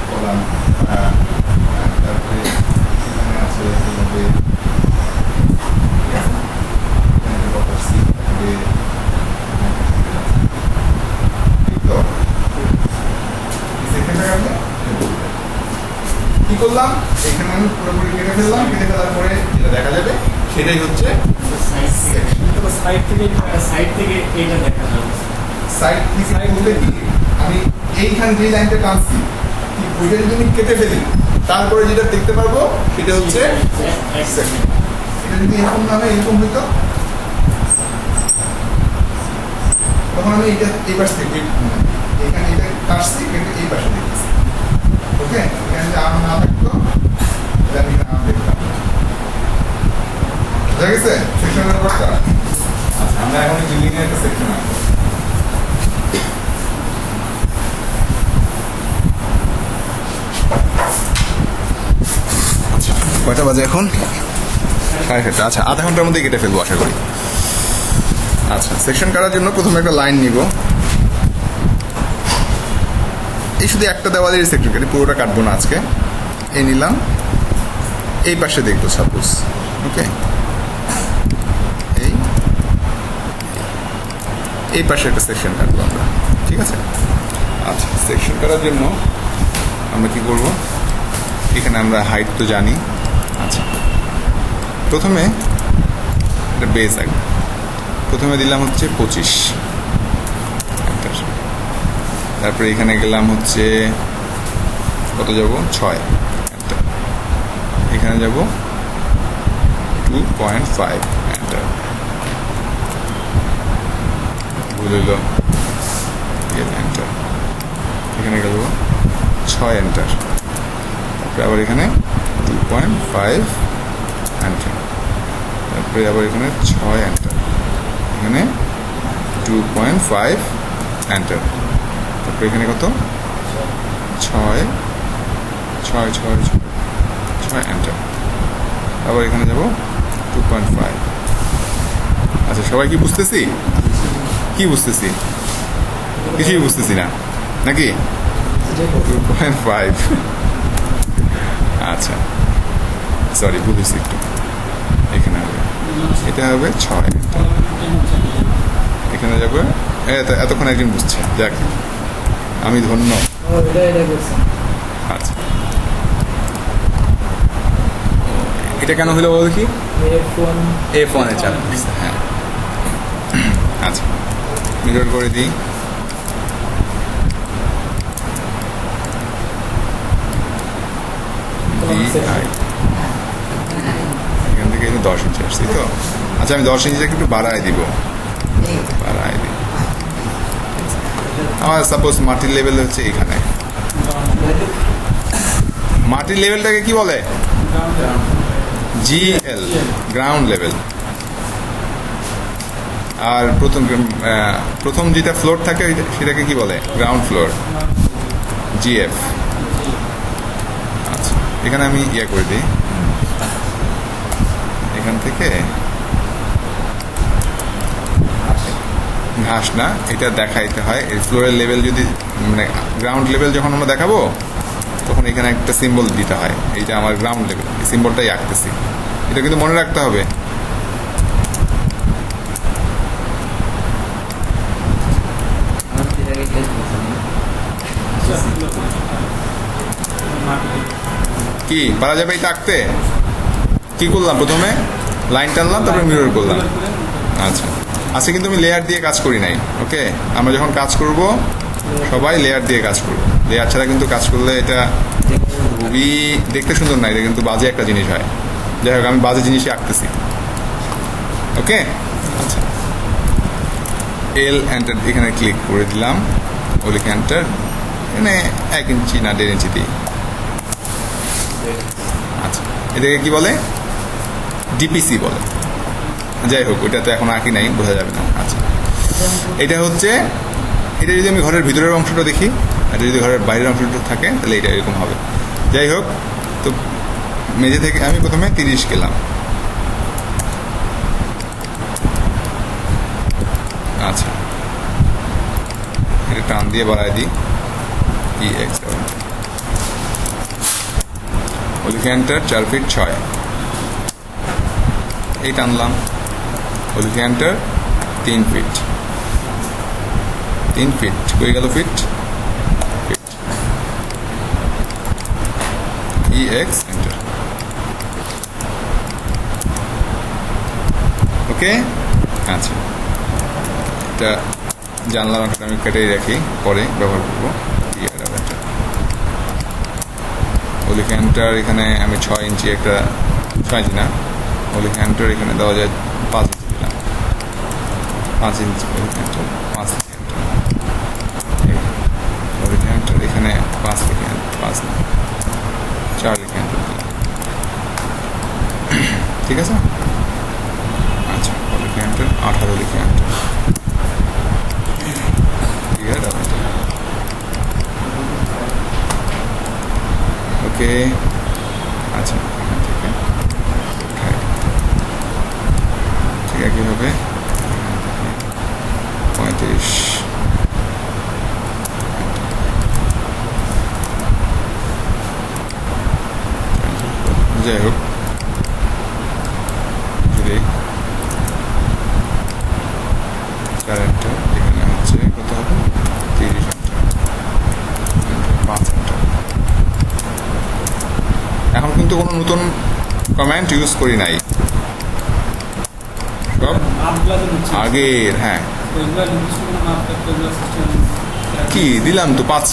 বললাম, তারপরে এখানে আছে এইভাবে, ঠিক আছে? এখানে বটার সিট থাকবে, ঠিক তো? এই সেকশনটা কাটলে কি করলাম, এখানে আমি পুরোপুরি কেটে ফেললাম। কেটে ফেলার পরে যেটা দেখা যাবে, সেটাই হচ্ছে
সাইড থেকে এইটা দেখা যাবে।
সাইড থেকে বলতে কি, আমি এইখানে যে লাইনটা টানছি, ঠিক ওইটা যদি আমি কেটে ফেলি, তারপরে যেটা দেখতে পারবো সেটা হচ্ছে সেকশন। এটা যদি এরকম না হয়, এরকম হইতো, তখন আমি এইটা এই পাশ থেকে এখানে এটা কাটছি, কিন্তু এই পাশে দেখতেছি, ওকে? এখানে যদি আম না থাকতো, তাহলে আমি এখানে আম দেখতাম। বুঝা গেছে সেকশনের ব্যাপারটা? আচ্ছা, আমরা এখন বিল্ডিং এর একটা সেকশন আনবো। কয়টা বাজে এখন? আচ্ছা, আধা ঘন্টার মধ্যে কেটে ফেলবো আশা করি। আচ্ছা, সেকশন কাটার জন্য প্রথমে একটা লাইন নিব। এই শুধু একটা দেওয়ালের সেকশন কাটি, পুরোটা কাটবো না আজকে। এই নিলাম, এই পাশে দেখবো সাপোজ, ওকে, এই পাশে একটা সেকশন কাটবো আমরা, ঠিক আছে। আচ্ছা, সেকশন কাটার জন্য আমরা কি করব, এখানে আমরা হাইট তো জানি। আচ্ছা, প্রথমে একটা বেস আগে, প্রথমে দিলাম হচ্ছে 25, তারপরে এখানে গেলাম হচ্ছে কত যাব, 6, এখানে যাব 2.5, এন্টার, ভুল হইল, এন্টার, এখানে গেল 6, এন্টার, তারপরে আবার এখানে 2.5, এন্টার, তারপরে আবার এখানে 6, এন্টার, এখানে 2.5, এন্টার, তারপরে এখানে কত, 6, 6, 6, 6, এন্টার, আবার এখানে যাব 2.5। আচ্ছা, সবাই কি বুঝতেছি? কি বুঝতেছি? কিছুই বুঝতেছি না নাকি? 2.5, আচ্ছা সরি বুঝেছি একটু। এখানে হবে, এটা হবে 6, এখানে যাবে, এতক্ষণ একজন বুঝছে, যাক আমি ধন্য। আচ্ছা, এটা কেন হলো বল কি? F1 এ চাপ দিচ্ছে, হ্যাঁ। আচ্ছা, মিরর করে দিই। এখান থেকে 10 ইঞ্চি আসছি তো। আচ্ছা, আমি 10 ইঞ্চি একটু বাড়ায় দিব, বাড়ায় দিই। আমার সাপোজ মাটির লেভেল হচ্ছে এখানে, মাটির লেভেলটাকে কি বলে? GL, ground level. আর প্রথম যেটা ফ্লোর থাকে সেটাকে কি বলে? Ground floor, GF। আচ্ছা, এখানে আমি ইয়ে করে দিই, এখান থেকে ঘাস না, এটা দেখাইতে হয়। এই ফ্লোরের লেভেল যদি, মানে গ্রাউন্ড লেভেল যখন আমরা দেখাবো তখন এখানে একটা সিম্বল দিতে হয়, এইটা আমার গ্রাউন্ড লেভেল, এই সিম্বলটাই আঁকতেছি। এটা কিন্তু মনে রাখতে হবে। কি পারা যাবে এটা আঁকতে? কি করলাম, প্রথমে লাইন টানলাম, তারপরে মিরর করলাম। আচ্ছা, আজকে কিন্তু আমি লেয়ার দিয়ে কাজ করি নাই, ওকে। আমরা যখন কাজ করব সবাই লেয়ার দিয়ে কাজ করব, লেয়ার ছাড়া কিন্তু কাজ করলে এটা খুবই দেখতে সুন্দর না, এটা কিন্তু বাজে একটা জিনিস হয়। যাই হোক, আমি বাজে জিনিসই আঁকতেছি, ওকে। আচ্ছা, L, এন্টার, এখানে ক্লিক করে দিলাম, লিখে এন্টার, এখানে 1 ইঞ্চি না 1.5 ইঞ্চি দিই। আচ্ছা, এটাকে কি বলে? DPC বলে। যাই হোক, ওইটা তো এখন আঁকি নাই, বোঝা যাবে না। আচ্ছা, এটা হচ্ছে, এটা যদি আমি ঘরের ভিতরের অংশটা দেখি, এটা যদি ঘরের বাইরের অংশটা থাকে তাহলে এটা এরকম হবে। যাই হোক, তো মেঝে থেকে আমি প্রথমে 30 গেলাম। আচ্ছা, এটা টান দিয়ে বাড়ায় দিই, EX, এন্টার, 4 ফিট 6, এই টানলাম, এন্টার, 3 ফিট, 3 ফিট হয়ে গেল, ফিট, EX, এন্টার, ওকে। আচ্ছা, এটা জানলার অংশটা আমি কেটে রাখি, পরে ব্যবহার করবো। এন্টার, এখানে আমি 6 ইঞ্চি একটা, 6 ইঞ্চি না, এন্টার এখানে দেওয়া যায় 5 ইঞ্চি দিলাম, 5 ইঞ্চি এন্টার, 5 এন্টার, এখানে 5 লিখে, 5 না 4 লিখে এন্টার দিলাম, ঠিক আছে। আচ্ছা, এন্টার, 18 লিখে এন্টার, ওকে। আচ্ছা, এখান থেকে একই হবে 35। যাই হোক, যদি কারেন্টটা এখানে হচ্ছে কত হবে 30 অ্যাম্পিয়ার, 5 অ্যাম্পিয়ার। এখন কিন্তু কোনো নতুন কমেন্ট ইউজ করি নাই, সব
মাপ ক্লাসে দিচ্ছি
আগের। হ্যাঁ,
এগুলা নির্দিষ্ট কোনো মাপ থাকলে এগুলা সিস্টেম
কি দিলাম তো 5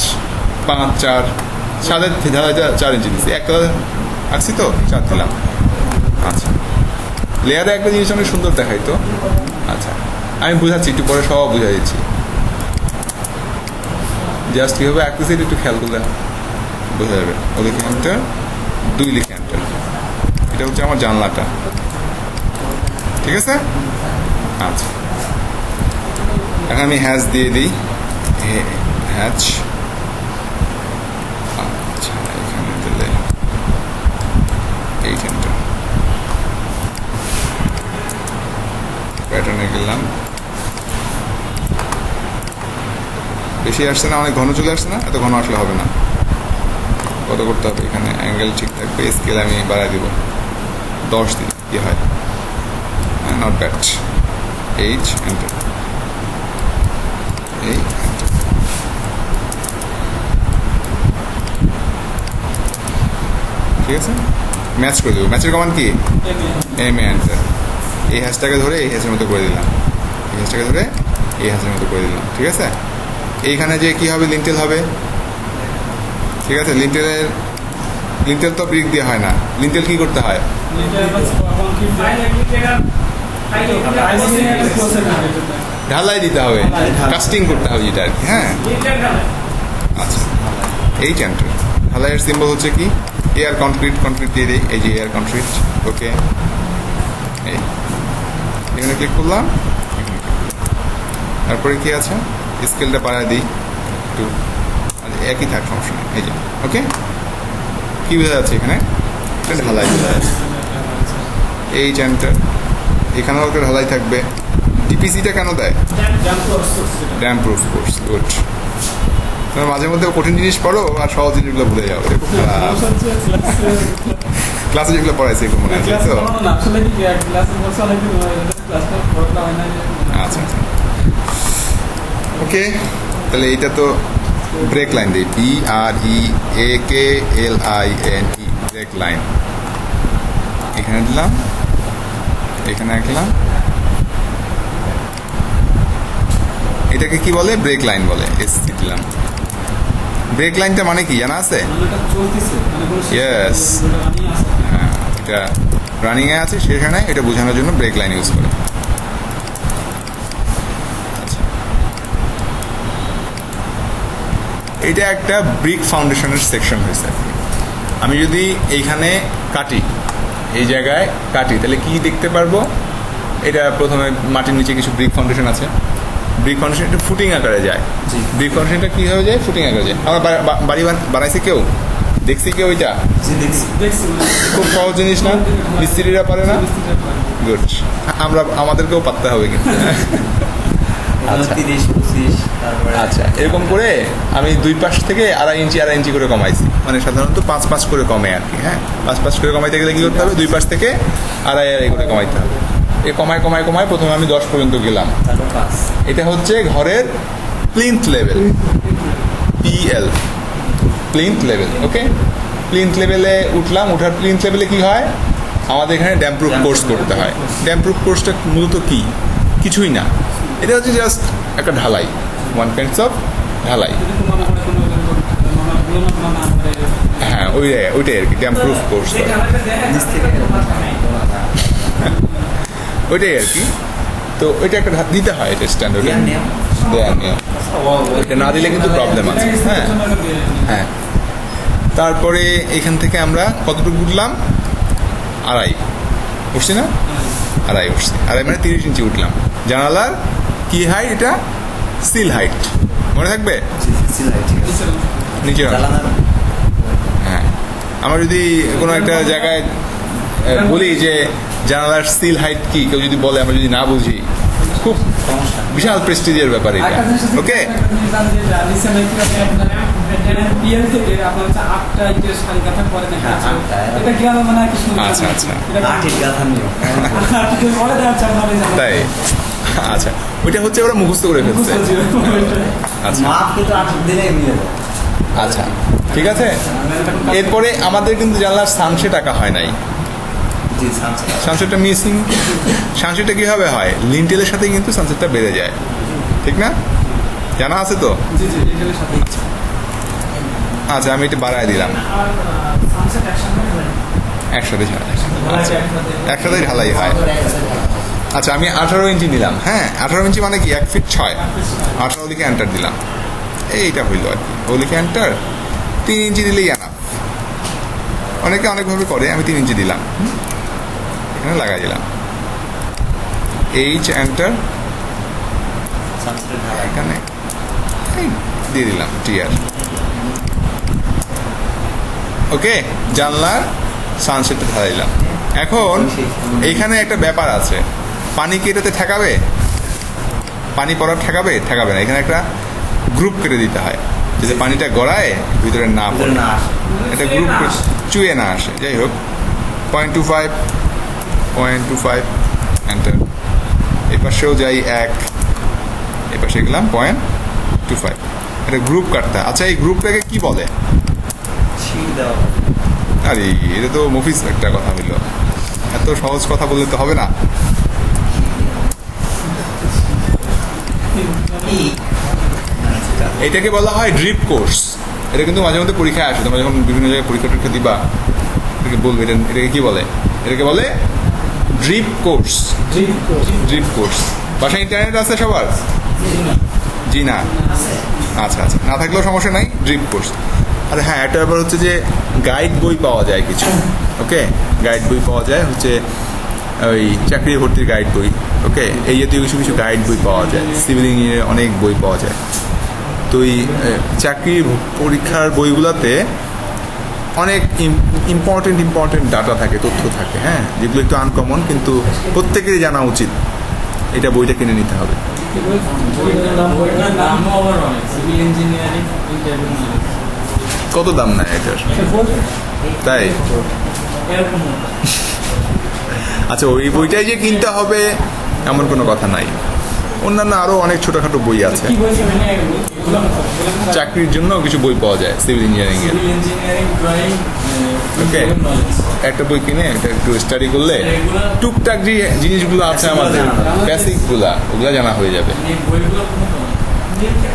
5 4 সাদের ঢালাইটা 4 ইঞ্চি দিচ্ছি, একটা আঁকছি তো 4 দিলাম। আচ্ছা, লেয়ারে একটা জিনিস অনেক সুন্দর দেখাই তো। আচ্ছা, আমি বুঝাচ্ছি, একটু পরে সব বুঝাই দিচ্ছি। জাস্ট কীভাবে আঁকতেছি একটু খেয়াল করলে বোঝা যাবে। ও লিখে এন্টার, 2 লিখে এন্টার। এটা হচ্ছে আমার জানলাটা, ঠিক আছে? আচ্ছা, এখন আমি হ্যাচ দিয়ে দিই, হ্যাচ। আচ্ছা, এখানে দিলে 8 এন্টার। প্যাটার্নে গেলাম, বেশি আসছে না, অনেক ঘন চলে আসছে না, এত ঘন আসলে হবে না। কত করতে হবে এখানে? অ্যাঙ্গেল ঠিক থাকবে, স্কেল আমি বাড়াই দিব, 10 দিই, কি হয়? Not bad. এইচ এন্টার, এই enter। ঠিক আছে, ম্যাচ করে দেবো। ম্যাচের কমান্ড কি? M A enter. এই হ্যাশটাকে ধরে এই হ্যাশের মতো করে দিলাম, এই হ্যাশটাকে ধরে এই হ্যাশের মতো করে দিলাম, ঠিক আছে? এইখানে যে কি হবে, লিন্টেল হবে, ঠিক আছে? লিন্টেল তো ব্রিক দিয়ে হয় না, লিন্টেল কি করতে হয়? ঢালাই দিতে হবে, কাস্টিং করতে হবে যেটা আর কি। হ্যাঁ, আচ্ছা, এই এন্টার। ঢালাইয়ের সিম্বল হচ্ছে কি? এয়ার কনক্রিট, কনক্রিট দিয়ে দিই, এই যে এয়ার কনক্রিট। ওকে, এই এখানে ক্লিক করলাম, তারপরে কি আছে? স্কেলটা বাড়ায় দিই একটু, একই থাক, সমস্যা নেই। এই যে ওকে, কি বোঝা যাচ্ছে এখানে? এটা ঢালাই বোঝা যাচ্ছে। এই এন্টার, এখানেও একটা ঢালাই থাকবে। ডিপিসিটা কেন দেয়? Dam proof course. গুড। তোমার মাঝে মধ্যে কঠিন জিনিস পড়ো আর সহজ জিনিসগুলো ভুলে যাও, এটা খুব খারাপ। ক্লাসে যেগুলো পড়াইছে এগুলো মনে আছে তো? আচ্ছা আচ্ছা, ওকে। তাহলে এইটা তো ব্রেক লাইন দিই, BREAKLINE, ব্রেক লাইন। এখানে দিলাম, এখানে আঁকলাম। এটাকে কি বলে? ব্রেক লাইন বলে। এসসি দিলাম। ব্রেক লাইনটা মানে কি জানা আছে? ইয়েস, হ্যাঁ, এটা রানিংয়ে আছে, সেখানে এটা বোঝানোর জন্য ব্রেক লাইন ইউজ করে। আচ্ছা, এটা একটা ব্রিক ফাউন্ডেশনের সেকশন হয়েছে। আমি যদি এইখানে কাটি, এই জায়গায় কাটি, তাহলে কি দেখতে পারবো? এটা প্রথমে মাটির নিচে কিছু ব্রিক ফাউন্ডেশন আছে। ব্রিক ফাউন্ডেশন একটু ফুটিং আকারে যায়। ব্রিক ফাউন্ডেশনটা কি হয়ে যায়? ফুটিং আকারে যায়। আমার বাড়ি বানাইছে কেউ? দেখছি কেউ? এটা খুব সহজ জিনিস না? মিস্ত্রিরা পারে না? গুড, আমাদেরকেও পারতে হবে কিন্তু। আচ্ছা
30-25, তারপরে
আচ্ছা, এরকম করে আমি 2 পাশ থেকে 2.5 ইঞ্চি করে কমাইছি। মানে সাধারণত 5 করে কমে আর কি। হ্যাঁ, 5 করে কমাইতে গেলে কি করতে হবে? 2 পাশ থেকে 2.5 করে কমাইতে হবে। এ কমায় প্রথমে আমি 10 পর্যন্ত গেলাম।
তারপর 5।
এটা হচ্ছে ঘরের plinth level, PL, plinth level. Okay, plinth লেভেলে উঠলাম। উঠার প্লিন্থ লেভেলে কি হয়? আমাদের এখানে ড্যাম প্রুফ কোর্স করতে হয়। ড্যাম প্রুফ কোর্সটা মূলত কি? কিছুই না, এটা হচ্ছে জাস্ট একটা ঢালাই, ওয়ান কাইন্ডস অফ ঢালাই। হ্যাঁ, ওইটাই আর কি ড্যাম প্রুফ কোর্স, ওইটাই আর কি। তো ওইটা একটা দিতে হয়, এটা স্ট্যান্ডার্ড দেওয়ার নিয়ম। এটা না দিলে কিন্তু প্রবলেম আছে। হ্যাঁ হ্যাঁ, তারপরে এখান থেকে আমরা কতটুকু উঠলাম? 2.5 উঠছি না? 2.5 উঠছি। 2.5 মানে 30 ইঞ্চি উঠলাম। জানালার কি হাইট? এটা সিল হাইট, মনে থাকবে? নিচে হ্যাঁ, আমরা যদি কোনো একটা জায়গায় বলি যে জানালার সিল হাইট কি কেউ যদি বলে আমরা যদি না বুঝি খুব
সমস্যা।
বিশাল প্রেস্টিজের ব্যাপার এটা
একটা জিনিস
ওকে
বিএল থেকে আপনার হচ্ছে 8টা ইটের সারি কাঠা পরে দেখা
হ্যাঁ,
যাচ্ছে
8টা।
এটা গ্রামে মানে কি সুন্দর
আচ্ছা, আচ্ছা।
আঠির গাথা নিও
পরে দেখা যাচ্ছে আপনার এই যে
তাই আচ্ছা ওইটা হচ্ছে ওরা মুখস্থ করে ফেলছে আচ্ছা
মাপ কিন্তু 8 দিনে মিলে যায়।
আচ্ছা ঠিক আছে এরপরে আমাদের কিন্তু জানলার সানসেট আঁকা হয় নাই
জি সানসেট।
সানসেটটা মিসিং সানসেটটা কীভাবে হয় লিন্টেলের সাথে কিন্তু সানসেটটা বেড়ে যায় ঠিক না জানা আছে তো
জি জি এটার সাথে
আচ্ছা আমি এটা বাড়ায় দিলাম
আর সানসেট একসাথে হয়
একসাথে ঝালাই
আচ্ছা
একসাথে ঝালাই হয় আচ্ছা আমি 18 ইঞ্চি নিলাম হ্যাঁ 18 ইঞ্চি মানে কি 1 ফিট 6 18 লিখে এন্টার দিলাম এইটা হইল আর কি ও লিখে এন্টার 3 ইঞ্চি দিলেই আনাফ অনেকে অনেকভাবে করে আমি 3 ইঞ্চি দিলাম এখানে লাগাই দিলাম এইচ এন্টার
সানসেট ঢালাই।
এখানে এই দিয়ে দিলাম টিয়ার ওকে জানলার সানসেটটা ঢালাই দিলাম এখন এইখানে একটা ব্যাপার আছে পানি কি এটাতে ঠেকাবে পানি পড়ার ঠেকাবে ঠেকাবে না এখানে একটা গ্রুপ কেটে দিতে হয় যাতে পানিটা গড়ায় ভিতরে না
ভিতরে
পড়ে
না আসে।
এটা গ্রুপ চুয়ে না আসে যাই হোক 0.25 এন্টার এই পাশেও যাই 1 এই পাশে গেলাম 0.25 এটা গ্রুপ কাটতে হয়। আচ্ছা এই গ্রুপটাকে কি বলে
ছিট দেওয়া
আরে এটা তো মফিস একটা কথা হইলো এত সহজ কথা বললে তো হবে না
কি
এটাকে বলা হয় ড্রিপ কোর্স এটা কিন্তু মাঝে মধ্যে পরীক্ষায় আসে তোমরা যখন বিভিন্ন জায়গায় পরীক্ষা টরীক্ষা দিবা এটাকে বলবে এটাকে কি বলে এটাকে বলে ড্রিপ কোর্স ড্রিপ কোর্স বাসায় ইন্টারনেট আছে সবার জি না আচ্ছা আচ্ছা না থাকলেও সমস্যা নাই ড্রিপ কোর্স আরে হ্যাঁ একটা ব্যাপার হচ্ছে যে গাইড বই পাওয়া যায় কিছু ওকে গাইড বই পাওয়া যায় হচ্ছে ওই চাকরি ভর্তির গাইড বই ওকে এই জাতীয় কিছু কিছু গাইড বই পাওয়া যায় সিভিল ইঞ্জিনিয়ারের অনেক বই পাওয়া যায় তো এই চাকরির পরীক্ষার বইগুলোতে অনেক ইম্পর্টেন্ট ডাটা থাকে তথ্য থাকে হ্যাঁ যেগুলো একটু আনকমন কিন্তু প্রত্যেকেরই জানা উচিত এটা বইটা কিনে নিতে হবে
বইটার দামও আবার অনেক সিভিল ইঞ্জিনিয়ারিং ইন্টারভিউ
কত দাম নেয় এটার তাই
এরকম
আচ্ছা ওই বইটাই যে কিনতে হবে এমন কোনো কথা নাই অন্যান্য আরও অনেক ছোটোখাটো বই আছে
কি বলছে মানে
চাকরির জন্য কিছু বই পাওয়া যায় সিভিল ইঞ্জিনিয়ারিং এর
সিভিল ইঞ্জিনিয়ারিং ড্রয়িং
Okay. একটা বই কিনে এটা একটু স্টাডি করলে টুকটাক যে জিনিসগুলো আছে আমাদের বেসিকগুলা ওগুলা জানা হয়ে যাবে
এই বইগুলো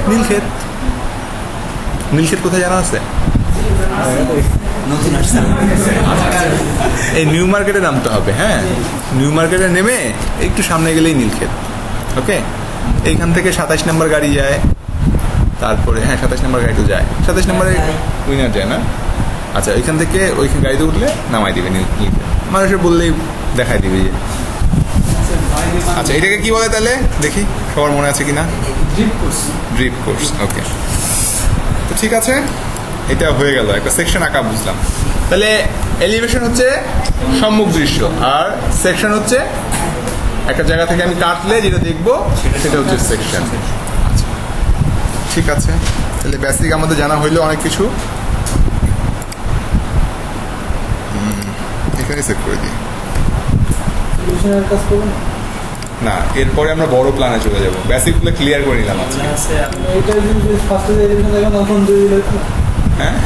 নীলক্ষেত নীলক্ষেত কোথায় জানা আছে
নতুন আসছে
এই নিউ মার্কেটে নামতে হবে হ্যাঁ নিউ মার্কেটে নেমে একটু সামনে গেলেই নীলক্ষেত ওকে এইখান থেকে 27 নম্বর গাড়ি যায় তারপরে হ্যাঁ 27 নম্বর গাড়ি তো যায় 27 নম্বরে উইনার যায় না আচ্ছা ওইখান থেকে ওইখানে গাড়িতে উঠলে নামাই দিবে নীলক্ষেত মানুষের বললেই দেখাই দিবে যে আচ্ছা এটাকে কি বলে তাহলে দেখি সবার মনে আছে কিনা ড্রিপ কোর্স ওকে তো ঠিক আছে এটা হয়ে গেল একটা সেকশন আঁকা বুঝলাম তাহলে এলিভেশন হচ্ছে সম্মুখ দৃশ্য আর সেকশন হচ্ছে একটা জায়গা থেকে আমি কাটলে যেটা দেখবো সেটা হচ্ছে সেকশন ঠিক আছে তাহলে বেসিক আমাদের জানা হইলো অনেক কিছু এখানে সেভ করে দিই
কাজ করবেন
না এরপরে আমরা বড় প্ল্যানে চলে যাবো বেসিকগুলো ক্লিয়ার করে নিলাম আজকে
এইটা যদি ফার্স্টে এডিশন দেখেন তখন
হ্যাঁ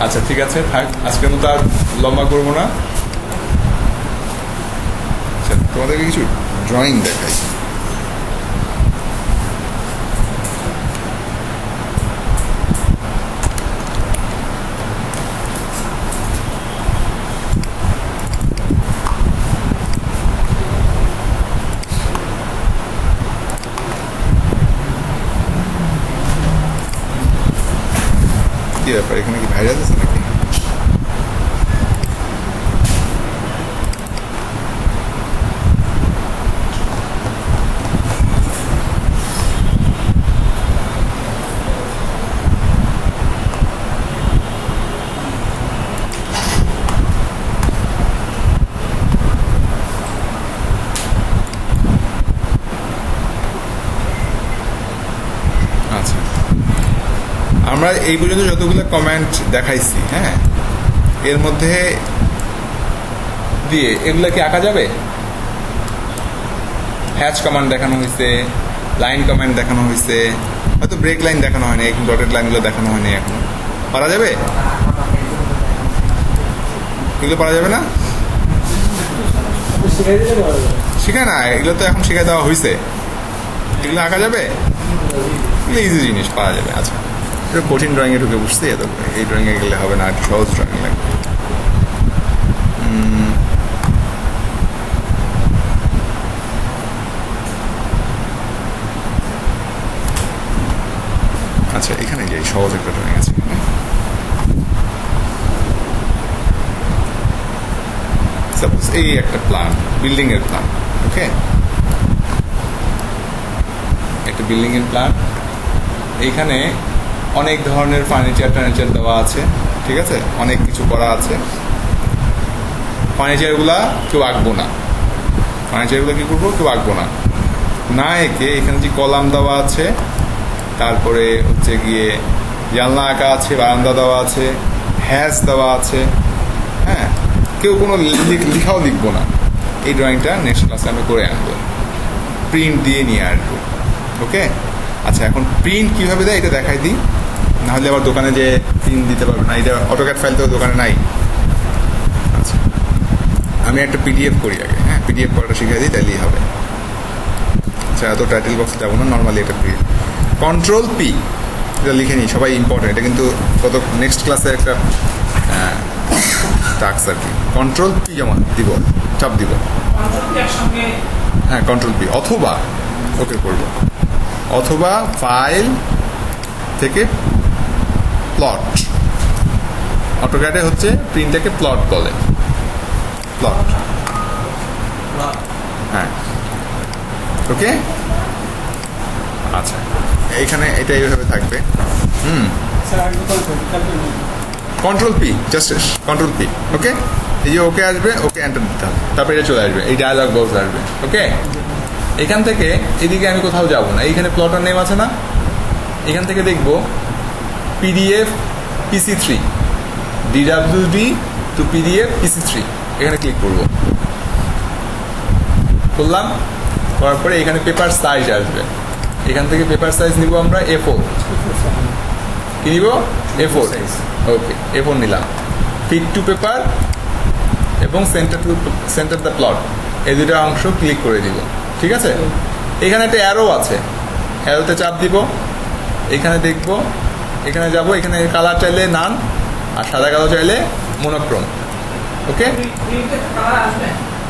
আচ্ছা ঠিক আছে থাক আজকের মতো আর লম্বা করবো না আচ্ছা তোমাদেরকে কিছু ড্রয়িং দেখাই কি ব্যাপার এখানে কি ভাইরাস আছে নাকি আমরা এই পর্যন্ত যতগুলো কমেন্ট দেখাইছি, হ্যাঁ, এর মধ্যে দিয়ে এগুলা কি আঁকা যাবে? হ্যাচ কমান্ড দেখানো হয়েছে, লাইন কমান্ড দেখানো হয়েছে, হয়তো ব্রেক লাইন দেখানো হয়নি, এখন ডটেড লাইনগুলো দেখানো হয়নি, এখন পারা যাবে? এগুলো পারা যাবে না?
শিখাই দিলে পারা যাবে।
শিখায় না, এগুলো তো এখন শিখাই দেওয়া হয়েছে। এগুলো আঁকা যাবে? এগুলো ইজি জিনিস, পারা যাবে। আচ্ছা, এটা কঠিন ড্রয়িংয়ে ঢুকে বুঝতে, তো এই ড্রয়িংয়ে গেলে হবে না, একটু সহজ ড্রয়িং লাগবে। আচ্ছা, এখানে যাই, সহজ একটা ড্রয়িং আছে এখানে। সাপোজ এই একটা প্ল্যান, বিল্ডিং এর প্ল্যান, ওকে, একটা বিল্ডিং এর প্ল্যান। এইখানে অনেক ধরনের ফার্নিচার টার্নিচার দেওয়া আছে, ঠিক আছে, অনেক কিছু করা আছে। ফার্নিচারগুলা কেউ আঁকবো না, ফার্নিচারগুলো কি করবো, কেউ আঁকবো না, না এঁকে এখানে যে কলাম দেওয়া আছে, তারপরে হচ্ছে গিয়ে জানলা আঁকা আছে, বারান্দা দেওয়া আছে, হ্যাজ দেওয়া আছে, হ্যাঁ, কেউ কোনো লেখাও লিখবো না। এই ড্রয়িংটা নেক্সট ক্লাসে আমি করে আনবো, প্রিন্ট দিয়ে নিয়ে আসবো, ওকে। আচ্ছা, এখন প্রিন্ট কীভাবে দেয় এটা দেখাই দিই, নাহলে আবার দোকানে যে প্রিন্ট দিতে পারবে না, এটা অটোক্যাড ফাইল তো দোকানে নাই। আচ্ছা, আমি একটা পিডিএফ করি আগে, হ্যাঁ, পিডিএফ করাটা শিখিয়ে দিই, তাইলেই হবে। আচ্ছা, এত টাইটেল বক্সে যাবো না, নর্মালি একটা পিডিএফ। কন্ট্রোল পি, এটা লিখে নিই, সবাই ইম্পর্টেন্ট, এটা কিন্তু কত নেক্সট ক্লাসে একটা টাস্ক আর কি। কন্ট্রোল পি জমা দিব, চাপ দিব, হ্যাঁ, কন্ট্রোল পি, অথবা ওকে করব, অথবা ফাইল থেকে প্লট। অটোক্যাডে হচ্ছে প্রিন্টটাকে প্লট বলে, প্লট, হ্যাঁ, ওকে। আচ্ছা, এইখানে এটা এইভাবে থাকবে,
স্যার আগে
control P, just control P, okay. এই যে ওকে আসবে, ওকে এন্টার দিতে হবে, তারপরে এটা চলে আসবে, এই ডায়ালগ বক্স আসবে, ওকে। এখান থেকে এদিকে আমি কোথাও যাব না, এইখানে প্লটার নেম আছে না, এখান থেকে দেখবো PDF PC3, DWD two PDF PC3, এখানে ক্লিক করব, করলাম, করার পরে এখানে পেপার সাইজ আসবে, এখান থেকে পেপার সাইজ নিব আমরা A4, কি নিব, A4, ওকে, A4 নিলাম। ফিট টু পেপার এবং সেন্টার দ্য প্লট, এই দুটো অংশ ক্লিক করে দিব, ঠিক আছে। এখানে একটা অ্যারো আছে, অ্যারোতে চাপ দিব, এখানে দেখব, এখানে যাব, এখানে কালার চাইলে নান, আর সাদা কালো চাইলে মনোক্রোম, ওকে।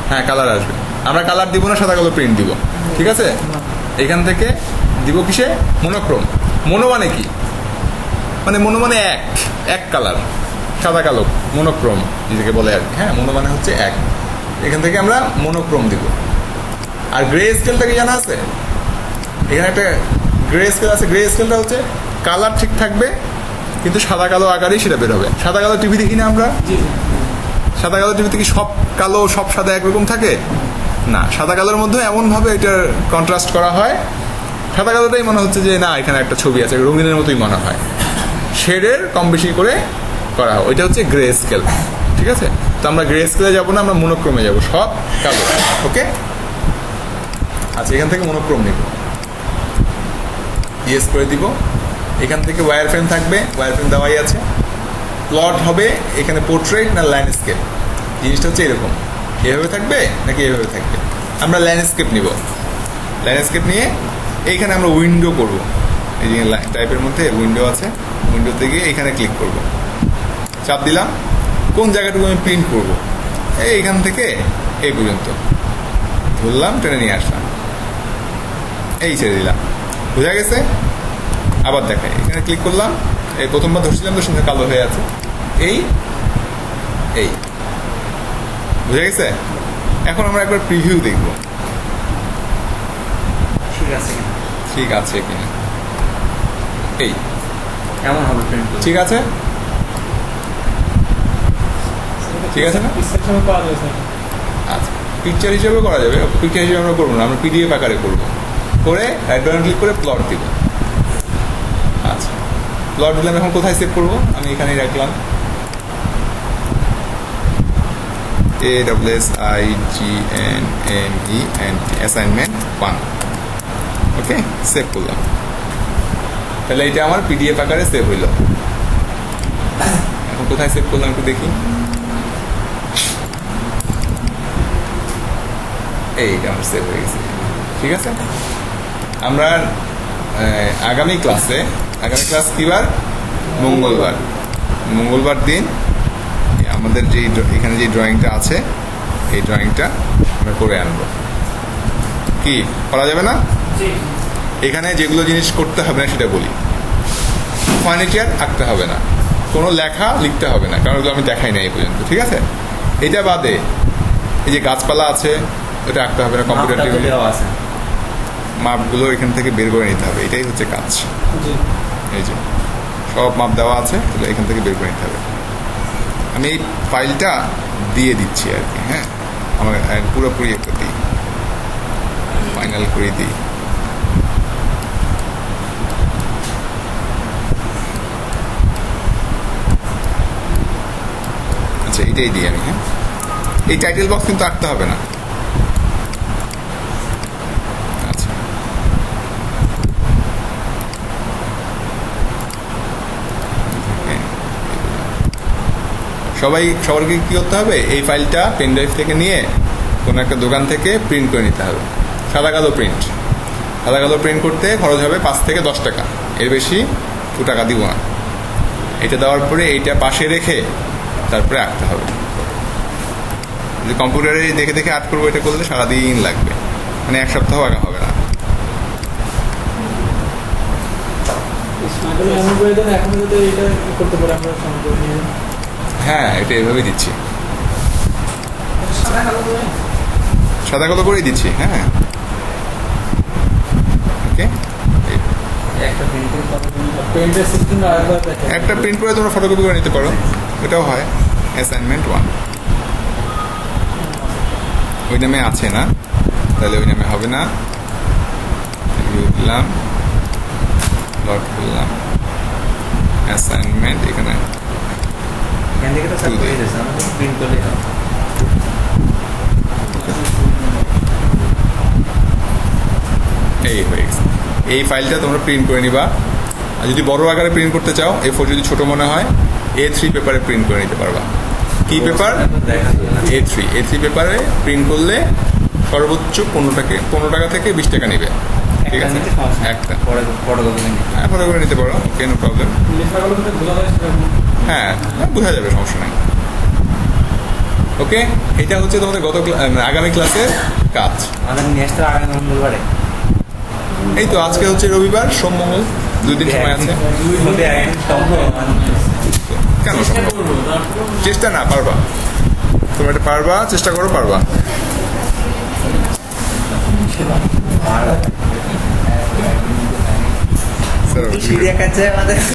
হ্যাঁ, কালার আসবে, আমরা কালার দিব না, সাদা কালো প্রিন্ট দিব, ঠিক আছে। এখান থেকে দিব কিসে, মনোক্রোম। মনো মানে কি, মানে মনো মানে এক কালার, সাদা কালো, মনোক্রোম যেটাকে বলে আর কি, হ্যাঁ, মনো মানে হচ্ছে এক। এখান থেকে আমরা মনোক্রোম দিব। আর গ্রে স্কেলটা কি জানা আছে, এখানে একটা গ্রে স্কেল আছে, গ্রে স্কেলটা হচ্ছে কালার ঠিক থাকবে কিন্তু সাদা কালো আকারেই সেটা বের হবে। সাদা কালো টিভি দেখি না আমরা, সাদা কালো টিভিতে কি সব কালো সব সাদা একরকম থাকে না, সাদা কালোর মধ্যে এমনভাবে এটার কন্ট্রাস্ট করা হয়, সাদা কালোটাই মনে হচ্ছে যে না এখানে একটা ছবি আছে, রঙিনের মতোই মনে হয়, শেডের কম বেশি করে করা হয়, ওইটা হচ্ছে গ্রে স্কেল, ঠিক আছে। তো আমরা গ্রে স্কেলে যাবো না, আমরা মনোক্রমে যাবো, সব কালো, ওকে। আচ্ছা, এখান থেকে মনোক্রম নিব, ইয়েস করে দিব। এখান থেকে ওয়্যার ফ্রেম থাকবে, ওয়্যার ফ্রেম দেওয়াই আছে। প্লট হবে এখানে পোর্ট্রেট না ল্যান্ডস্কেপ, জিনিসটা হচ্ছে এরকম, এভাবে থাকবে নাকি এভাবে থাকবে, আমরা ল্যান্ডস্কেপ নিব। ল্যান্ডস্কেপ নিয়ে এইখানে আমরা উইন্ডো করব, এই যে টাইপের মধ্যে উইন্ডো আছে, উইন্ডোতে গিয়ে এখানে ক্লিক করব, চাপ দিলাম। কোন জায়গাটুকু আমি প্রিন্ট করব, এইখান থেকে এই পর্যন্ত ধরলাম, টেনে নিয়ে আসলাম, এই ছেড়ে দিলাম, বোঝা গেছে। আবার দেখাই, এখানে ক্লিক করলাম, এই প্রথমবার ধরছিলাম তো সুন্দর কালো হয়ে আছে, এই এই বুঝা গেছে। এখন আমরা একবার প্রিভিউ দেখব,
ঠিক আছে কিনা,
ঠিক আছে কিনা, এই
কেমন হবে প্রিন্ট,
ঠিক আছে, ঠিক আছে না।
পিকচার হিসেবে পাওয়া যায় স্যার।
আচ্ছা, পিকচার হিসেবে করা যাবে, পিকচার হিসেবে আমরা করবো না, আমরা পিডিএফ আকারে করবো, করে রাইট বাটন ক্লিক করে প্লট দিব। আচ্ছা, প্লট দিলাম, এখন কোথায় সেভ করবো? আমি এখানেই রাখলাম ASSIGNMENT অ্যাসাইনমেন্ট 1। ওকে, সেভ করলাম। তাহলে এটা আমার পিডিএফ আকারে সেভ হইল। এখন কোথায় সেভ করলাম একটু দেখি। এইটা আমার সেভ হয়ে গেছে। ঠিক আছে, আমরা আগামী ক্লাস কি বার? মঙ্গলবার দিন আমাদের যে এখানে যে ড্রয়িংটা আছে এই ড্রয়িংটা আমরা করে আনবো। কি করা যাবে না?
জি।
এখানে যেগুলো জিনিস করতে হবে না সেটা বলি। ফার্নিচার আঁকতে হবে না, কোনো লেখা লিখতে হবে না, কারণ ওগুলো আমি দেখাই না এই পর্যন্ত। ঠিক আছে, এটা বাদে এই যে গাছপালা আছে এটা আঁকতে হবে না। কম্পিউটার
মাপটা তো দেওয়া আছে।
মাপগুলো এখান থেকে বের করে নিতে হবে, এটাই হচ্ছে কাজ।
জি।
এই যে সব মাপ দেওয়া আছে, তাহলে এখান থেকে বের করে নিতে হবে। আমি এই ফাইলটা দিয়ে দিচ্ছি আর কি। হ্যাঁ, আমার পুরোপুরি একটা দিই, ফাইনাল করে দিই। আচ্ছা, এইটাই দিই আমি। হ্যাঁ, এই টাইটেল বক্স কিন্তু আঁকতে হবে না। আচ্ছা, সবাইকে কি করতে হবে? এই ফাইলটা পেন ড্রাইভ থেকে নিয়ে কোনো একটা দোকান থেকে প্রিন্ট করে নিতে হবে। সাদা কালো প্রিন্ট করতে খরচ হবে 5 থেকে 10 টাকা, এর বেশি 2 টাকা দিব না। এটা দেওয়ার পরে এইটা পাশে রেখে তারপরে আঁকতে হবে। যে কম্পিউটারে দেখে দেখে আর্ট করবো, এটা করলে সারাদিন লাগবে, মানে 1 সপ্তাহ আঁকা হবে না।
স্মার্টফোনে এমন করে দেন, এখন যদি এটা করতে পারে আমরা সম্ভব নিয়ে।
হ্যাঁ, এটা এভাবেই দিচ্ছি,
সাদা কালো করে
সাদা কালো করেই দিচ্ছি। হ্যাঁ, ওকে।
একটা প্রিন্টের কথা
পেন্টের সিস্টেম আরেকবার দেখেন।
একটা প্রিন্ট করে তোমরা ফটোকপি করে নিতে পারো, এটাও হয়। অ্যাসাইনমেন্ট 1 ওই নামে আছে না, তাহলে ওই নামে হবে না। দিলাম, লক করলাম, অ্যাসাইনমেন্ট এখানে
এখান থেকে তো সব হয়ে যাচ্ছে, আমাদের প্রিন্ট করলে হবে।
এই হয়ে গেছে। এই ফাইলটা তোমরা প্রিন্ট করে নিবা। আর যদি বড় আকারে প্রিন্ট করতে চাও, A4 যদি ছোট মনে হয়, A3 পেপারে প্রিন্ট করে নিতে পারবা। কি পেপার?
দেখা যাবে না।
A3 পেপারে প্রিন্ট করলে সর্বোচ্চ 15 টাকা থেকে 20 টাকা নেবে। ঠিক আছে,
নিতে সমস্যা নেই।
একটা
পরে ফটোকপি নিতে।
হ্যাঁ, ফটো করে নিতে পারো, ওকে, নো প্রবলেম।
লেখাগুলো কিন্তু ভুলা যায় সেটা
হ্যাঁ, বোঝা যাবে, সমস্যা নেই। ওকে, এটা হচ্ছে তোমাদের আগামী ক্লাসের কাজ।
আমাদের নেক্সট আগামী মঙ্গলবারে।
এই তো আজকে হচ্ছে রবিবার, সোম মঙ্গল 2 দিন সময় আছে।
হবে একদিন সম্ভব।
কেন
চেষ্টা
সম্ভব?
করবো, তারপর
চেষ্টা না, পারবা। তোমরা এটা পারবা, চেষ্টা করো, পারবা।
আর
স্যার,
সিরিয়া কাছে আমাদের